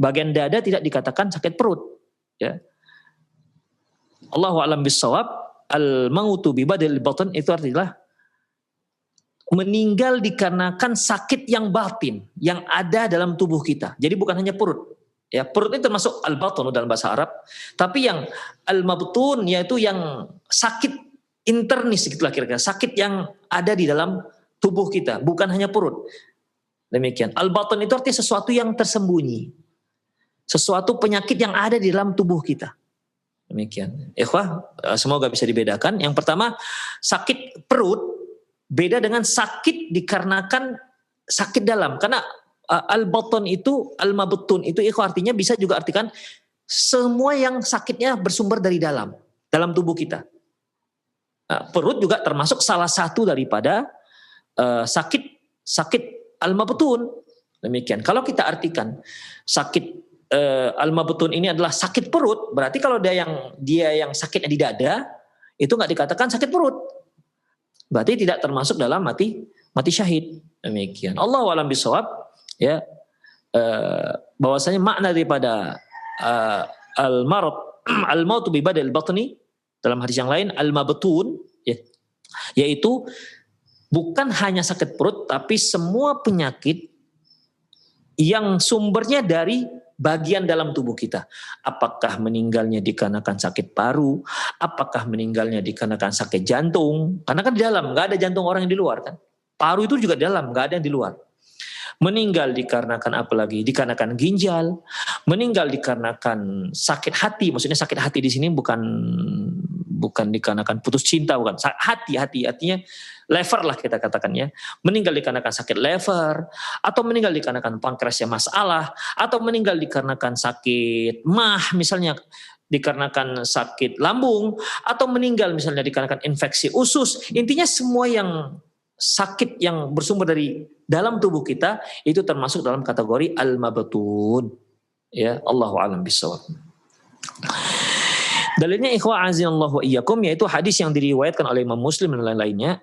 Bagian dada tidak dikatakan sakit perut. Ya. Allahu a'lam bis-shawab, al-mautu bi badil batn itu artinya meninggal dikarenakan sakit yang batin yang ada dalam tubuh kita. Jadi bukan hanya perut. Ya, perut itu termasuk al-batn dalam bahasa Arab, tapi yang al-mabtun yaitu yang sakit internis gitulah kira-kira, sakit yang ada di dalam tubuh kita, bukan hanya perut. Demikian. Al-batn itu artinya sesuatu yang tersembunyi. Sesuatu penyakit yang ada di dalam tubuh kita. Demikian. Ikhwah, semoga bisa dibedakan. Yang pertama, sakit perut beda dengan sakit dikarenakan sakit dalam. Karena al-batn itu, al-mabtun itu ikhwah artinya bisa juga artikan semua yang sakitnya bersumber dari dalam tubuh kita. Perut juga termasuk salah satu daripada sakit al-mabtun. Demikian. Kalau kita artikan sakit al-mabtun ini adalah sakit perut, berarti kalau dia yang sakitnya di dada itu nggak dikatakan sakit perut. Berarti tidak termasuk dalam mati syahid. Demikian. Allahu a'lam bishawab, ya. Bahwasanya makna daripada al-marad al-mautu bi badal batni dalam hadis yang lain al-mabtun, ya, yaitu bukan hanya sakit perut tapi semua penyakit yang sumbernya dari bagian dalam tubuh kita. Apakah meninggalnya dikarenakan sakit paru, apakah meninggalnya dikarenakan sakit jantung, karena kan di dalam, nggak ada jantung orang yang di luar kan. Paru itu juga di dalam, nggak ada yang di luar. Meninggal dikarenakan apa lagi? Dikarenakan ginjal, meninggal dikarenakan sakit hati. Maksudnya sakit hati di sini bukan dikarenakan putus cinta, bukan. Hati artinya lever lah kita katakan ya. Meninggal dikarenakan sakit lever, atau meninggal dikarenakan pankreasnya masalah, atau meninggal dikarenakan sakit mah misalnya, dikarenakan sakit lambung, atau meninggal misalnya dikarenakan infeksi usus. Intinya semua yang sakit yang bersumber dari dalam tubuh kita itu termasuk dalam kategori al-mabtun. Ya, Allahu a'lam bishawab. Dalilnya ikhwah azinallahu wa iyyakum, yaitu hadis yang diriwayatkan oleh Imam Muslim dan lain-lainnya.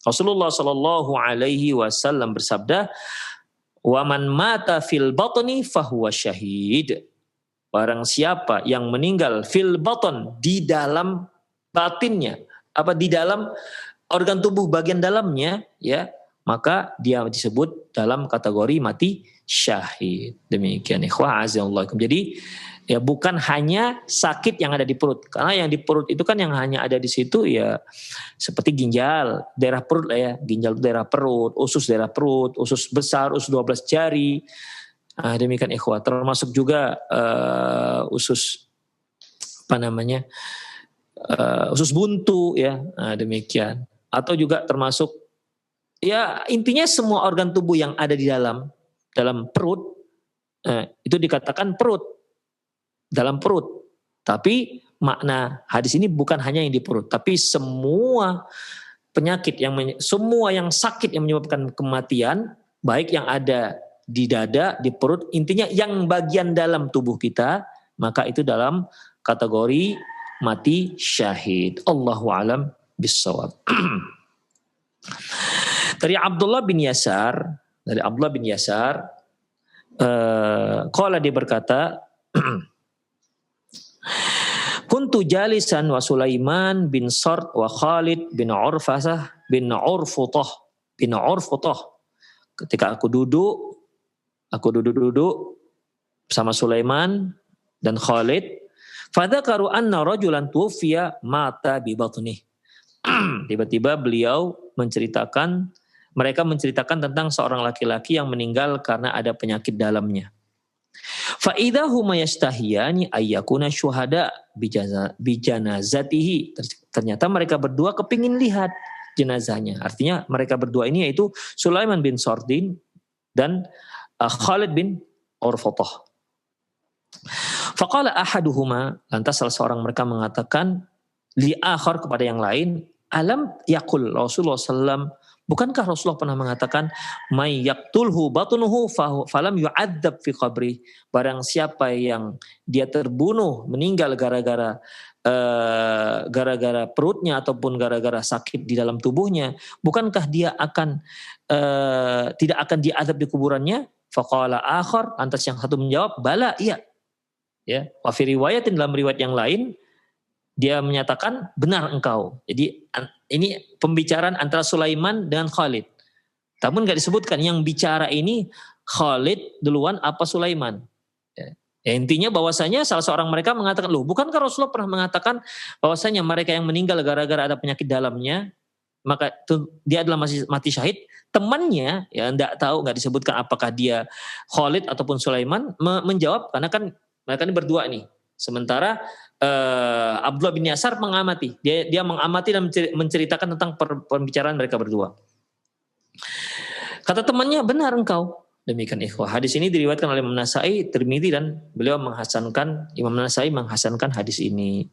Rasulullah sallallahu alaihi wasallam bersabda, "Wa man mata fil batni fahuwa syahid." Barang siapa yang meninggal fil baton, di dalam batinnya, apa di dalam organ tubuh bagian dalamnya, ya, maka dia disebut dalam kategori mati syahid. Demikian ikhwah azzallahukum. Jadi ya bukan hanya sakit yang ada di perut, karena yang di perut itu kan yang hanya ada di situ ya seperti ginjal, daerah perut lah ya, ginjal daerah perut, usus daerah perut, usus besar, usus 12 jari. Nah, demikian ikhwah, termasuk juga usus apa namanya? Usus buntu ya. Nah, demikian. Atau juga termasuk ya intinya semua organ tubuh yang ada di dalam perut, itu dikatakan perut, dalam perut. Tapi makna hadis ini bukan hanya yang di perut, tapi semua penyakit semua yang sakit yang menyebabkan kematian, baik yang ada di dada, di perut, intinya yang bagian dalam tubuh kita, maka itu dalam kategori mati syahid. Allahu a'lam bishawab. Dari Abdullah bin Yasar, qala dia berkata, kuntu jalisan wa Sulaiman bin Sard wa Khalid bin Urfasah bin Urfutah. Ketika aku duduk sama Sulaiman dan Khalid, fadzakaru anna rajulan tuwfiya mata bi batnih. Tiba-tiba mereka menceritakan tentang seorang laki-laki yang meninggal karena ada penyakit dalamnya. Fa idza huma yastahiyani ayyakuna syuhada bi janazatihi. Ternyata mereka berdua kepingin lihat jenazahnya. Artinya mereka berdua ini yaitu Sulaiman bin Sardin dan Khalid bin Urfatah. Faqala ahaduhuma, lantas salah seorang mereka mengatakan li akhar kepada yang lain, alam yaqul Rasulullah sallam, bukankah Rasulullah pernah mengatakan may yaqtulhu batunuhu falam yu'adzab fi qabri, barang siapa yang dia terbunuh meninggal gara-gara perutnya ataupun gara-gara sakit di dalam tubuhnya, bukankah dia akan tidak akan diazab di kuburannya? Faqala akhar, lantas yang satu menjawab, bala, iya. Ya, wa fi riwayatin, dalam riwayat yang lain dia menyatakan benar engkau. Jadi ini pembicaraan antara Sulaiman dengan Khalid. Namun enggak disebutkan yang bicara ini Khalid duluan apa Sulaiman. Ya, intinya bahwasanya salah seorang mereka mengatakan, loh, bukankah Rasulullah pernah mengatakan bahwasanya mereka yang meninggal gara-gara ada penyakit dalamnya, maka dia adalah mati syahid. Temannya ya enggak tahu, enggak disebutkan apakah dia Khalid ataupun Sulaiman, menjawab karena kan mereka ini berdua nih. Sementara Abdullah bin Yasar mengamati. Dia mengamati dan menceritakan tentang pembicaraan mereka berdua. Kata temannya, benar engkau. Demikian ikhwah. Hadis ini diriwayatkan oleh Imam Nasai, Tirmidzi, dan Imam Nasai menghasankan hadis ini.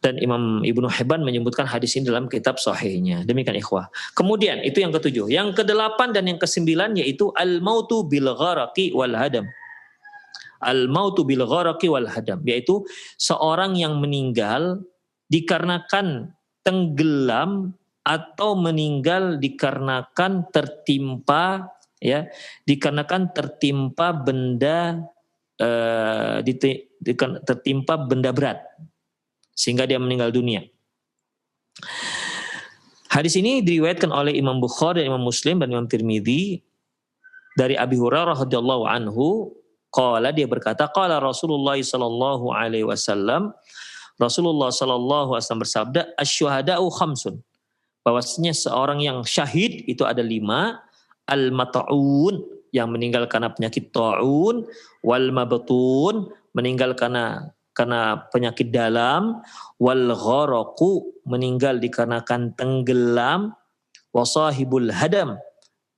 Dan Imam Ibnu Hibban menyebutkan hadis ini dalam kitab sahihnya. Demikian ikhwah. Kemudian itu yang ke-7. Yang ke-8 dan yang ke-9 yaitu al-mautu bil gharaqi wal hadam. Al-mautu bil gharaqi wal hadam, yaitu seorang yang meninggal dikarenakan tenggelam atau meninggal dikarenakan tertimpa benda tertimpa benda berat sehingga dia meninggal dunia. Hadis ini diriwayatkan oleh Imam Bukhari dan Imam Muslim dan Imam Tirmidzi dari Abi Hurairah radhiyallahu anhu. Qala, dia berkata, qala Rasulullah sallallahu alaihi wasallam, Rasulullah sallallahu alaihi wasallam bersabda, asyuhada'u khamsun. Bahwasanya seorang yang syahid itu ada 5, al-mat'un, yang meninggal karena penyakit ta'un, wal mabtun, meninggal karena penyakit dalam, wal gharaqu, meninggal dikarenakan tenggelam, wa sahibul hadam,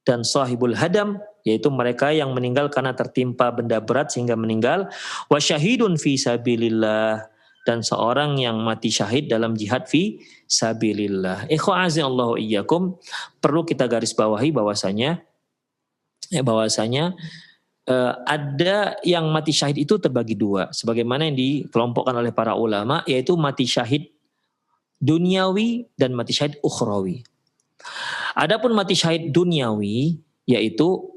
dan sahibul hadam, yaitu mereka yang meninggal karena tertimpa benda berat sehingga meninggal, wa syahidun fi sabilillah, dan seorang yang mati syahid dalam jihad fi sabilillah. Ikhwa'azinallahu iyyakum, perlu kita garis bawahi bahwasanya ada yang mati syahid itu terbagi 2, sebagaimana yang dikelompokkan oleh para ulama, yaitu mati syahid duniawi dan mati syahid ukhrawi. Adapun mati syahid duniawi yaitu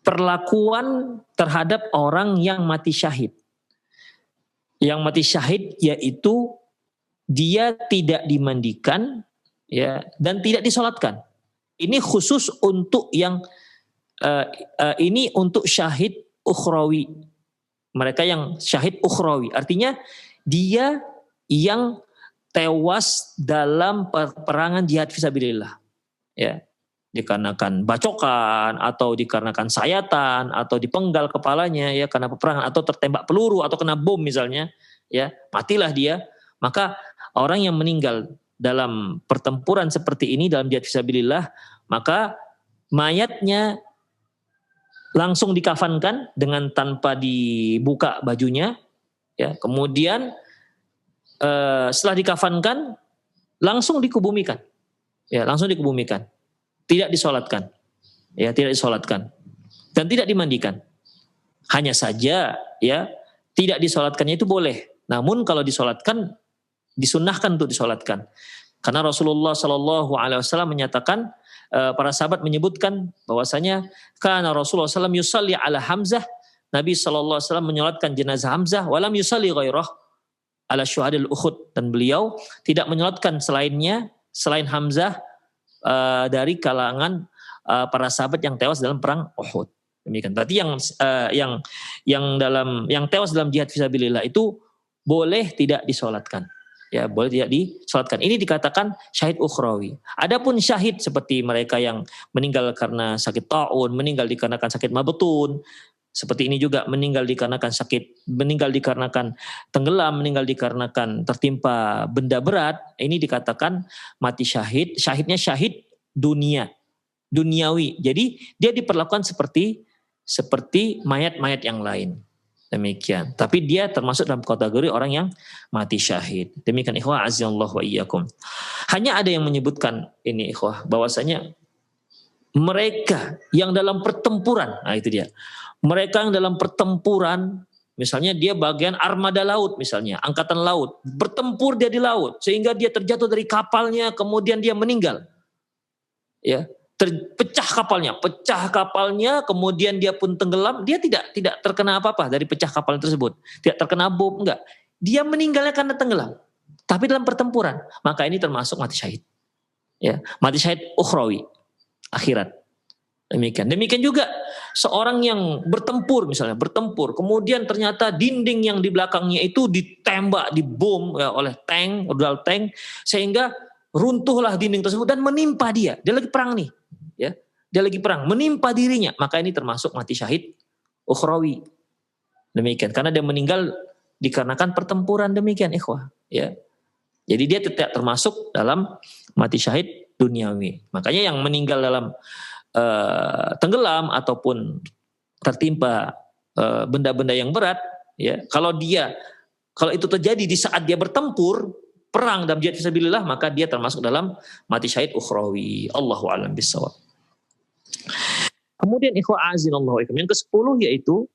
perlakuan terhadap orang yang mati syahid. Yang mati syahid yaitu dia tidak dimandikan, ya, dan tidak disolatkan. Ini khusus untuk yang ini untuk syahid ukhrawi. Mereka yang syahid ukhrawi, artinya dia yang tewas dalam peperangan jihad fisabilillah. Ya, dikarenakan bacokan atau dikarenakan sayatan atau dipenggal kepalanya, ya, karena peperangan, atau tertembak peluru atau kena bom misalnya, ya, matilah dia. Maka orang yang meninggal dalam pertempuran seperti ini, dalam jihad fisabilillah, maka mayatnya langsung dikafankan dengan tanpa dibuka bajunya, ya. Kemudian setelah dikafankan langsung dikubumikan, ya, langsung dikubumikan, tidak disolatkan, ya, tidak disolatkan dan tidak dimandikan. Hanya saja, ya, tidak disolatkannya itu boleh, namun kalau disolatkan, disunnahkan untuk disolatkan, karena Rasulullah Shallallahu Alaihi Wasallam menyatakan, para sahabat menyebutkan bahwasanya karena Rasulullah SAW yusalli ala Hamzah, Nabi SAW menyolatkan jenazah Hamzah, walam yusalli ghairah ala syuhadil Uhud, dan beliau tidak menyolatkan selainnya, selain Hamzah, dari kalangan para sahabat yang tewas dalam perang Uhud. Demikian. Berarti yang tewas dalam jihad fisabilillah itu boleh tidak disolatkan. Ya, boleh tidak disolatkan. Ini dikatakan syahid ukhrawi. Adapun syahid seperti mereka yang meninggal karena sakit ta'un, meninggal dikarenakan sakit mabtun, seperti ini juga meninggal dikarenakan tenggelam, meninggal dikarenakan tertimpa benda berat, ini dikatakan mati syahid. Syahidnya syahid duniawi. Jadi dia diperlakukan seperti mayat-mayat yang lain. Demikian. Tapi dia termasuk dalam kategori orang yang mati syahid. Demikian ikhwah azizallahu wa iyyakum. Hanya ada yang menyebutkan ini ikhwah, bahwasanya mereka yang dalam pertempuran, nah itu dia. Mereka yang dalam pertempuran, misalnya dia bagian armada laut misalnya, angkatan laut, bertempur dia di laut sehingga dia terjatuh dari kapalnya, kemudian dia meninggal. Ya. Pecah kapalnya, kemudian dia pun tenggelam, dia tidak terkena apa-apa dari pecah kapal tersebut, tidak terkena bom, enggak. Dia meninggalnya karena tenggelam, tapi dalam pertempuran, maka ini termasuk mati syahid, ya, mati syahid ukhrawi, akhirat. Demikian juga seorang yang bertempur, kemudian ternyata dinding yang di belakangnya itu ditembak, dibom, ya, oleh rudal tank, sehingga runtuhlah dinding tersebut dan menimpa dia lagi perang nih. Ya, dia lagi perang, menimpa dirinya, maka ini termasuk mati syahid ukhrawi. Demikian, karena dia meninggal dikarenakan pertempuran, demikian ikhwah, ya. Jadi dia tidak termasuk dalam mati syahid duniawi. Makanya yang meninggal dalam tenggelam ataupun tertimpa benda-benda yang berat, ya, kalau itu terjadi di saat dia bertempur perang dalam jihad fisabilillah, maka dia termasuk dalam mati syahid ukhrawi. Allahu a'lam bishawab. Kemudian ikhwah azinallahu ikum, yang ke-10 yaitu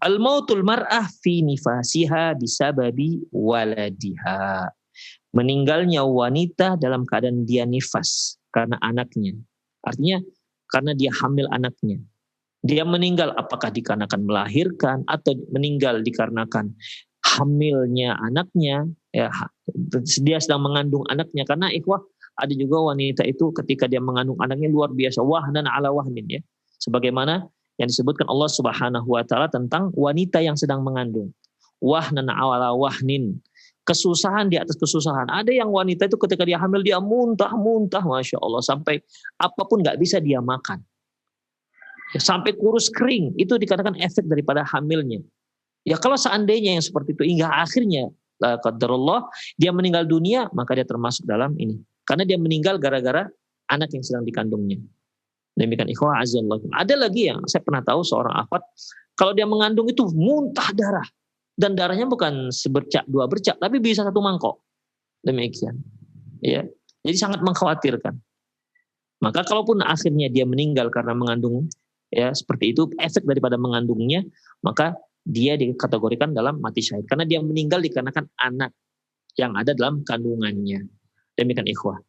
al-mautul mar'ah fi nifasiha bisababi waladiha. Meninggalnya wanita dalam keadaan dia nifas karena anaknya. Artinya karena dia hamil anaknya. Dia meninggal apakah dikarenakan melahirkan atau meninggal dikarenakan hamilnya anaknya, ya, dia sedang mengandung anaknya. Karena ikhwah, ada juga wanita itu ketika dia mengandung anaknya luar biasa, wahnan ala wahnin, ya. Sebagaimana yang disebutkan Allah Subhanahu wa taala tentang wanita yang sedang mengandung. Wahnan ala wahnin. Kesusahan di atas kesusahan. Ada yang wanita itu ketika dia hamil dia muntah-muntah, Masya Allah, sampai apapun nggak bisa dia makan. Sampai kurus kering, itu dikatakan efek daripada hamilnya. Ya kalau seandainya yang seperti itu hingga akhirnya qadarullah dia meninggal dunia, maka dia termasuk dalam ini. Karena dia meninggal gara-gara anak yang sedang dikandungnya. Demikian ikhwah azallahu. Ada lagi yang saya pernah tahu seorang akhwat, kalau dia mengandung itu muntah darah. Dan darahnya bukan sebercak, dua bercak, tapi bisa satu mangkok. Demikian. Ya. Jadi sangat mengkhawatirkan. Maka kalaupun akhirnya dia meninggal karena mengandung, ya seperti itu, efek daripada mengandungnya, maka dia dikategorikan dalam mati syahid. Karena dia meninggal dikarenakan anak yang ada dalam kandungannya. Demikian ikhwah.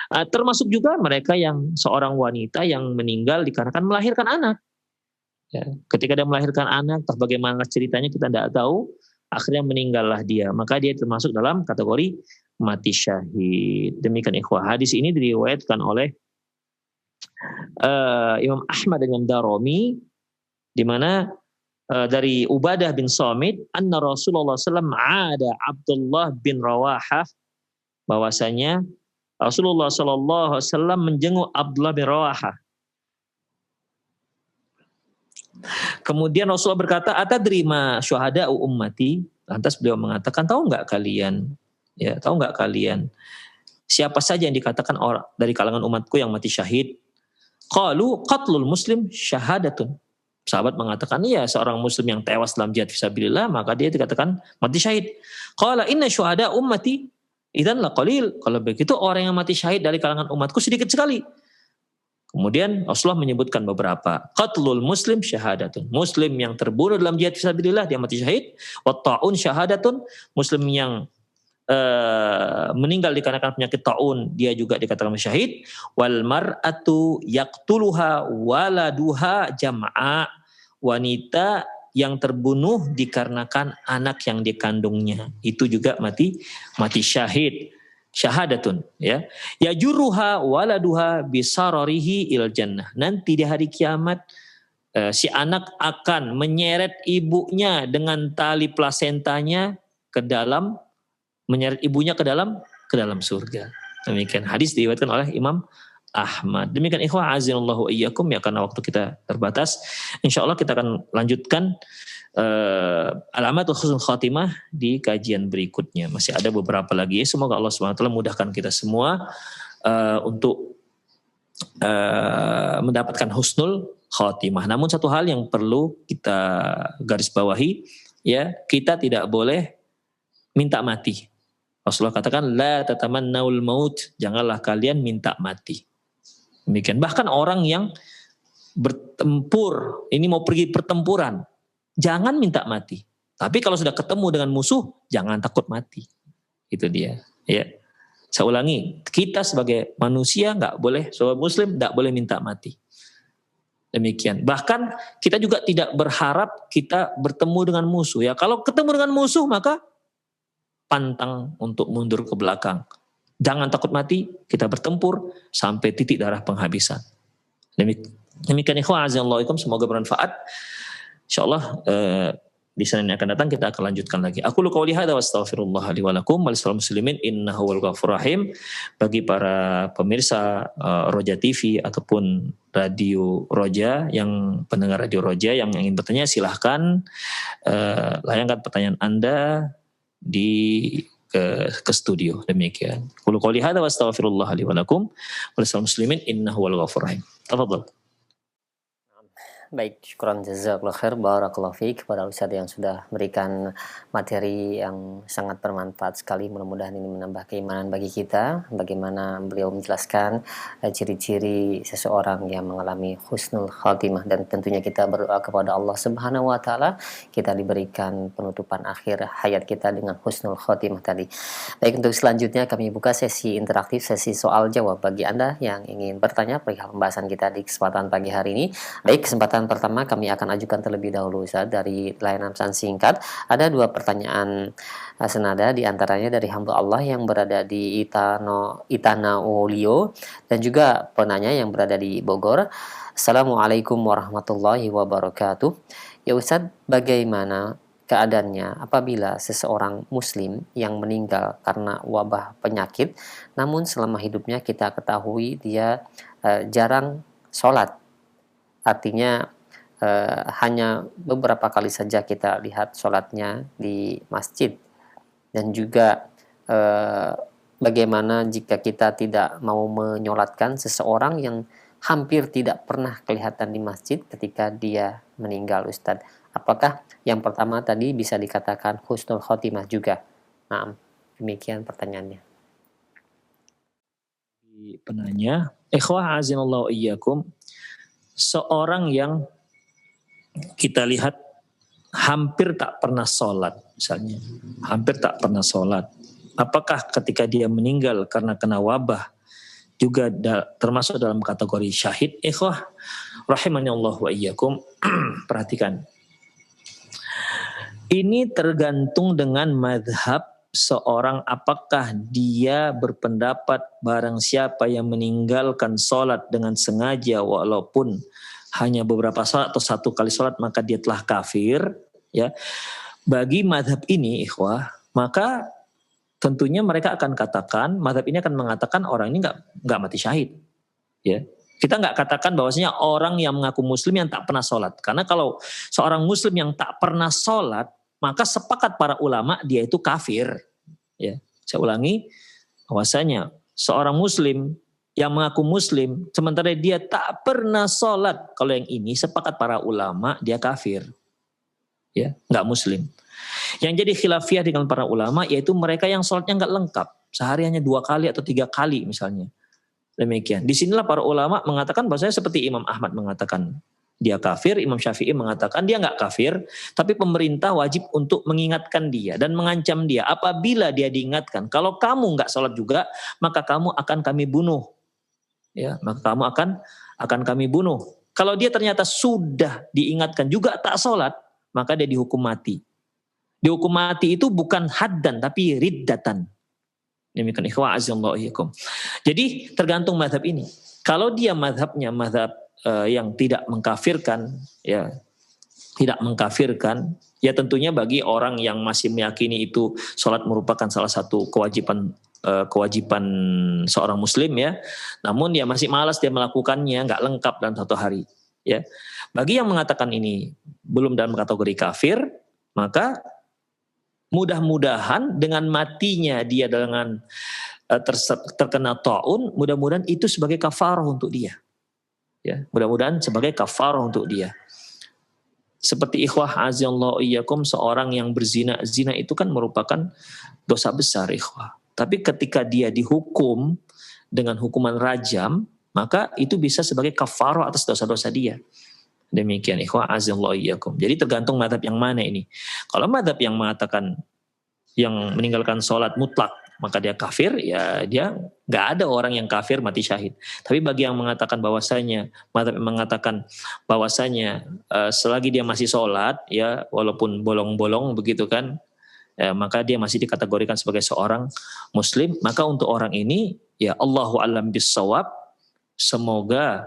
Termasuk juga mereka yang seorang wanita yang meninggal dikarenakan melahirkan anak. Ya, ketika dia melahirkan anak, bagaimana ceritanya kita tidak tahu, akhirnya meninggallah dia. Maka dia termasuk dalam kategori mati syahid. Demikian ikhwah. Hadis ini diriwayatkan oleh Imam Ahmad dengan Darimi, di mana dari Ubadah bin Samit, anna Rasulullah SAW ada Abdullah bin Rawahah, bahwasanya Rasulullah SAW menjenguk Abdullah bin Rawahah. Kemudian Rasulullah berkata, atadri ma syuhada ummati. Lantas beliau mengatakan, tahu nggak kalian? Ya, tahu nggak kalian? Siapa saja yang dikatakan orang dari kalangan umatku yang mati syahid? Qalu qatlul muslim syahadatun. Sahabat mengatakan, iya seorang muslim yang tewas dalam jihad fisabilillah, maka dia dikatakan mati syahid. Qala inna syuhada ummati idzan laqalil. Kalau begitu orang yang mati syahid dari kalangan umatku sedikit sekali. Kemudian Rasulullah menyebutkan beberapa. Qatlul muslim syahadatun. Muslim yang terbunuh dalam jihad fisabilillah dia mati syahid. Wa ta'un syahadatun. Muslim yang meninggal dikarenakan penyakit ta'un dia juga dikatakan syahid. Wal mar'atu yaqtuluha waladuha jam'a. Wanita yang terbunuh dikarenakan anak yang dikandungnya itu juga mati syahid. Syahadatun, ya. Yajuruha waladuha bisararihi il jannah. Nanti di hari kiamat si anak akan menyeret ibunya dengan tali plasentanya ke dalam, menyeret ibunya ke dalam surga. Demikian hadis diriwayatkan oleh Imam Ahmad. Demikian ikhwah azinallahu iyyakum, ya karena waktu kita terbatas. Insyaallah kita akan lanjutkan alamatul husnul khatimah di kajian berikutnya. Masih ada beberapa lagi. Semoga Allah SWT mudahkan kita semua untuk mendapatkan husnul khatimah. Namun satu hal yang perlu kita garis bawahi, ya, kita tidak boleh minta mati. Rasulullah katakan la tatamannaul maut, janganlah kalian minta mati. Demikian. Bahkan orang yang bertempur, ini mau pergi pertempuran, jangan minta mati. Tapi kalau sudah ketemu dengan musuh, jangan takut mati. Itu dia. Ya. Saya ulangi, kita sebagai manusia nggak boleh, sebagai muslim nggak boleh minta mati. Demikian. Bahkan kita juga tidak berharap kita bertemu dengan musuh. Ya, kalau ketemu dengan musuh maka pantang untuk mundur ke belakang. Jangan takut mati, kita bertempur sampai titik darah penghabisan. Demikian ikhwan azza semoga bermanfaat. Insyaallah di Senin yang akan datang kita akan lanjutkan lagi. Aku lu qauli hadza wa astaghfirullah li wa lakum wa lisal muslimin innahu wal ghafurur rahim. Bagi para pemirsa Roja TV ataupun Radio Roja, yang pendengar Radio Roja yang ingin bertanya, silahkan layangkan pertanyaan Anda di ke studio. Demikian. Aku lu qauli hadza wa astaghfirullah li wa lakum wa lisal muslimin innahu wal ghafurur rahim. Tafadhal. Baik, syukran jazakallahu khair, barakallahu fiik kepada Ustaz yang sudah memberikan materi yang sangat bermanfaat sekali. Mudah-mudahan ini menambah keimanan bagi kita. Bagaimana beliau menjelaskan ciri-ciri seseorang yang mengalami husnul khatimah, dan tentunya kita berdoa kepada Allah Subhanahu wa taala kita diberikan penutupan akhir hayat kita dengan husnul khatimah tadi. Baik, untuk selanjutnya kami buka sesi interaktif, sesi soal jawab bagi Anda yang ingin bertanya perihal pembahasan kita di kesempatan pagi hari ini. Baik, kesempatan kesempatan pertama kami akan ajukan terlebih dahulu Ustaz dari layanan pesan singkat. Ada 2 pertanyaan senada, di antaranya dari hamba Allah yang berada di Itana Olio dan juga penanya yang berada di Bogor. Assalamualaikum warahmatullahi wabarakatuh. Ya Ustaz, bagaimana keadaannya apabila seseorang muslim yang meninggal karena wabah penyakit, namun selama hidupnya kita ketahui dia jarang sholat. Artinya hanya beberapa kali saja kita lihat sholatnya di masjid. Dan juga bagaimana jika kita tidak mau menyolatkan seseorang yang hampir tidak pernah kelihatan di masjid ketika dia meninggal Ustadz. Apakah yang pertama tadi bisa dikatakan husnul khotimah juga? Nah, demikian pertanyaannya. Penanya, ikhwah azinallahu iyyakum, seorang yang kita lihat hampir tak pernah sholat, misalnya, hampir tak pernah sholat. Apakah ketika dia meninggal karena kena wabah juga termasuk dalam kategori syahid? Ikhwah rahimani Allah wa iyyakum, perhatikan. Ini tergantung dengan madhab seorang, apakah dia berpendapat barang siapa yang meninggalkan sholat dengan sengaja walaupun hanya beberapa sholat atau 1 kali sholat maka dia telah kafir, ya. Bagi madhab ini ikhwah, maka tentunya mereka akan katakan, madhab ini akan mengatakan orang ini nggak mati syahid, ya. Kita nggak katakan bahwasanya orang yang mengaku muslim yang tak pernah sholat, karena kalau seorang muslim yang tak pernah sholat maka sepakat para ulama dia itu kafir, ya. Saya ulangi, bahwasanya seorang muslim yang mengaku muslim sementara dia tak pernah sholat, kalau yang ini sepakat para ulama dia kafir, ya, nggak muslim. Yang jadi khilafiyah dengan para ulama yaitu mereka yang sholatnya nggak lengkap, sehari hanya 2 kali atau 3 kali misalnya. Demikian. Disinilah para ulama mengatakan bahwasanya seperti Imam Ahmad mengatakan dia kafir, Imam Syafi'i mengatakan dia nggak kafir, tapi pemerintah wajib untuk mengingatkan dia dan mengancam dia. Apabila dia diingatkan, kalau kamu nggak sholat juga, maka kamu akan kami bunuh. Ya, maka kamu akan kami bunuh. Kalau dia ternyata sudah diingatkan juga tak sholat, maka dia dihukum mati. Dihukum mati itu bukan haddan, tapi riddatan. Demikian ikhwah azallahu iyyakum. Jadi tergantung mazhab ini. Kalau dia mazhabnya mazhab yang tidak mengkafirkan, ya tidak mengkafirkan, ya tentunya bagi orang yang masih meyakini itu sholat merupakan salah satu kewajiban seorang muslim, ya. Namun dia masih malas dia melakukannya, nggak lengkap dalam 1 hari, ya. Bagi yang mengatakan ini belum dalam kategori kafir, maka mudah-mudahan dengan matinya dia dengan terkena taun, mudah-mudahan itu sebagai kafarah untuk dia. Ya, mudah-mudahan sebagai kafarah untuk dia. Seperti ikhwah azallahu iyyakum, seorang yang berzina, zina itu kan merupakan dosa besar ikhwah. Tapi ketika dia dihukum dengan hukuman rajam, maka itu bisa sebagai kafarah atas dosa-dosa dia. Demikian ikhwah azallahu iyyakum. Jadi tergantung mazhab yang mana ini. Kalau mazhab yang mengatakan yang meninggalkan sholat mutlak maka dia kafir, ya dia nggak ada orang yang kafir mati syahid. Tapi bagi yang mengatakan bahwasanya, mazhab mengatakan bahwasanya selagi dia masih sholat, ya walaupun bolong-bolong begitu kan, ya, maka dia masih dikategorikan sebagai seorang muslim. Maka untuk orang ini, ya Allahu a'lam bissawab, semoga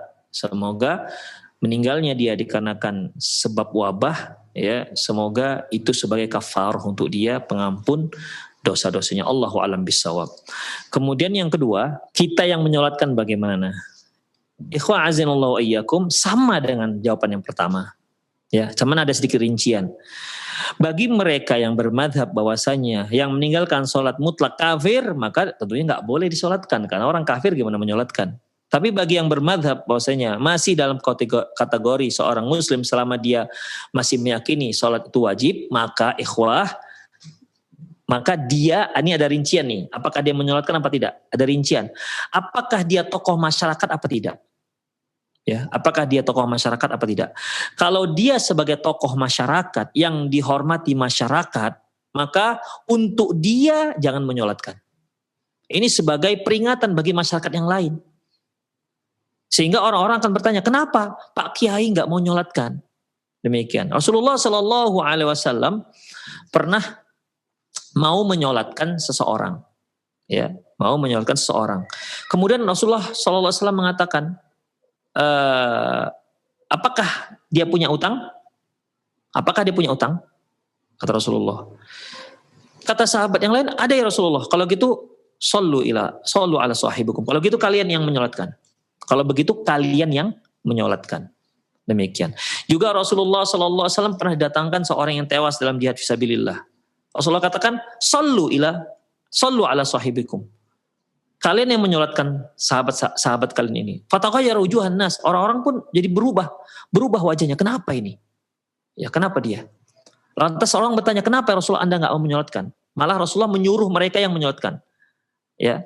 meninggalnya dia dikarenakan sebab wabah, ya semoga itu sebagai kafarah untuk dia, pengampun dosa-dosanya. Allahu a'lam bissawab. Kemudian yang kedua, kita yang menyolatkan bagaimana? Ikhwa azinallahu iyyakum, sama dengan jawaban yang pertama. Ya, cuman ada sedikit rincian. Bagi mereka yang bermadhab bahwasanya yang meninggalkan sholat mutlak kafir, maka tentunya nggak boleh disolatkan, karena orang kafir gimana menyolatkan. Tapi bagi yang bermadhab bahwasanya masih dalam kategori seorang muslim selama dia masih meyakini sholat itu wajib, maka ikhwah, maka dia, ini ada rincian nih, apakah dia menyolatkan apa tidak? Ada rincian. Apakah dia tokoh masyarakat apa tidak? Ya, apakah dia tokoh masyarakat apa tidak? Kalau dia sebagai tokoh masyarakat yang dihormati masyarakat, maka untuk dia jangan menyolatkan. Ini sebagai peringatan bagi masyarakat yang lain. Sehingga orang-orang akan bertanya, kenapa Pak Kiai nggak mau nyolatkan? Demikian. Rasulullah Shallallahu Alaihi Wasallam pernah mau menyolatkan seseorang, ya, mau menyolatkan seseorang. Kemudian Rasulullah Shallallahu Alaihi Wasallam mengatakan, apakah dia punya utang? Apakah dia punya utang? Kata Rasulullah. Kata sahabat yang lain, ada ya Rasulullah. Kalau gitu, sallu ala sahibikum. Kalau gitu kalian yang menyolatkan. Kalau begitu kalian yang menyolatkan. Demikian. Juga Rasulullah SAW pernah datangkan seorang yang tewas dalam jihad fisabilillah. Rasulullah katakan, sallu ala sahibikum. Kalian yang menyolatkan sahabat kalian ini. Fataqayyara wujuhan nas. Orang-orang pun jadi berubah wajahnya. Kenapa ini? Ya, kenapa dia? Lantas orang bertanya, kenapa Rasulullah Anda nggak mau menyolatkan? Malah Rasulullah menyuruh mereka yang menyolatkan. Ya,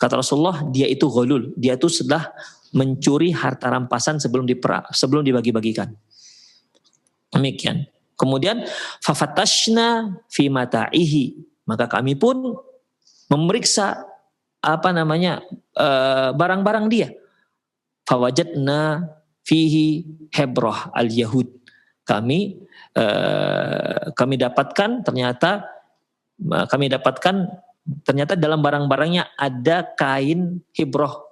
kata Rasulullah, dia itu ghalul. Dia itu sudah mencuri harta rampasan sebelum dibagi-bagikan. Demikian. Kemudian fafatashna fi mata'ihi. Maka kami pun memeriksa barang-barang dia. Fawajadna fihi hebrah al-yahud. Kami dapatkan ternyata dalam barang-barangnya ada kain hibroh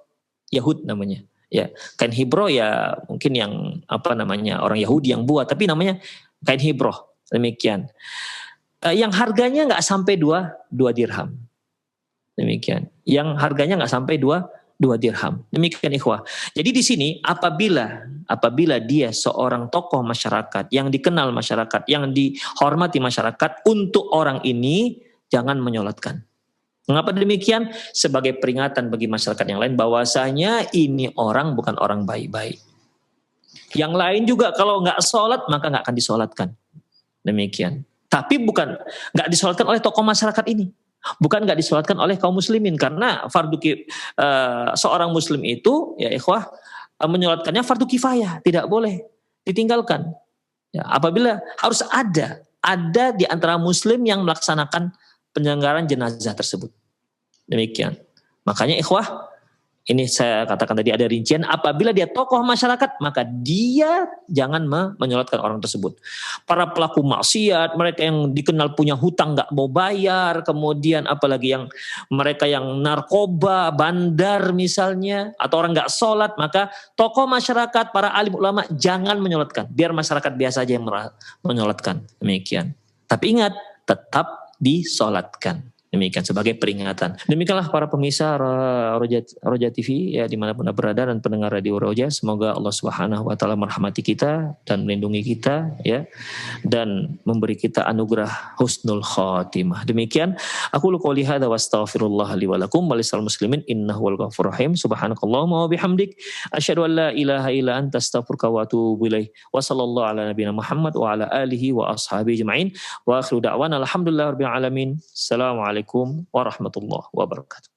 Yahud namanya. Ya, kain hibroh ya mungkin yang orang Yahudi yang buat, tapi namanya kain hibroh. Demikian. Yang harganya nggak sampai 2 dirham. Demikian. Yang harganya nggak sampai 2 dirham. Demikian ikhwah. Jadi di sini apabila dia seorang tokoh masyarakat yang dikenal masyarakat, yang dihormati masyarakat, untuk orang ini jangan menyolatkan. Mengapa demikian? Sebagai peringatan bagi masyarakat yang lain bahwasanya ini orang bukan orang baik-baik. Yang lain juga kalau nggak sholat maka nggak akan disolatkan. Demikian. Tapi bukan nggak disolatkan oleh tokoh masyarakat ini. Bukan nggak disolatkan oleh kaum muslimin, karena seorang muslim itu ya ikhwah menyolatkannya fardu kifayah, tidak boleh ditinggalkan. Ya, apabila harus ada di antara muslim yang melaksanakan penyelenggaraan jenazah tersebut. Demikian. Makanya ikhwah, ini saya katakan tadi ada rincian, apabila dia tokoh masyarakat maka dia jangan menyolatkan orang tersebut. Para pelaku maksiat, mereka yang dikenal punya hutang gak mau bayar, kemudian apalagi yang mereka yang narkoba, bandar misalnya, atau orang gak sholat, maka tokoh masyarakat, para alim ulama jangan menyolatkan, biar masyarakat biasa aja yang menyolatkan. Demikian. Tapi ingat, tetap disolatkan. Demikian sebagai peringatan. Demikianlah para pemirsa Roja TV ya dimanapun Anda berada dan pendengar Radio Roja. Semoga Allah Subhanahu Wa Taala merahmati kita dan melindungi kita ya, dan memberi kita anugerah husnul khotimah. Demikian aku qouli hadza wa astaghfirullah li wa lakum wa lisal muslimin innahu wal ghafurur rahim. Subhanakallahumma wa bihamdik asyhadu an la ilaha illa anta astaghfiruka wa atubu ilaik. Wa sallallahu ala nabiyina Muhammad wa ala alihi wa ashabihi ajmain. Wa akhiru da'wana alhamdulillahirabbil alamin. Assalamualaikum warahmatullahi wabarakatuh.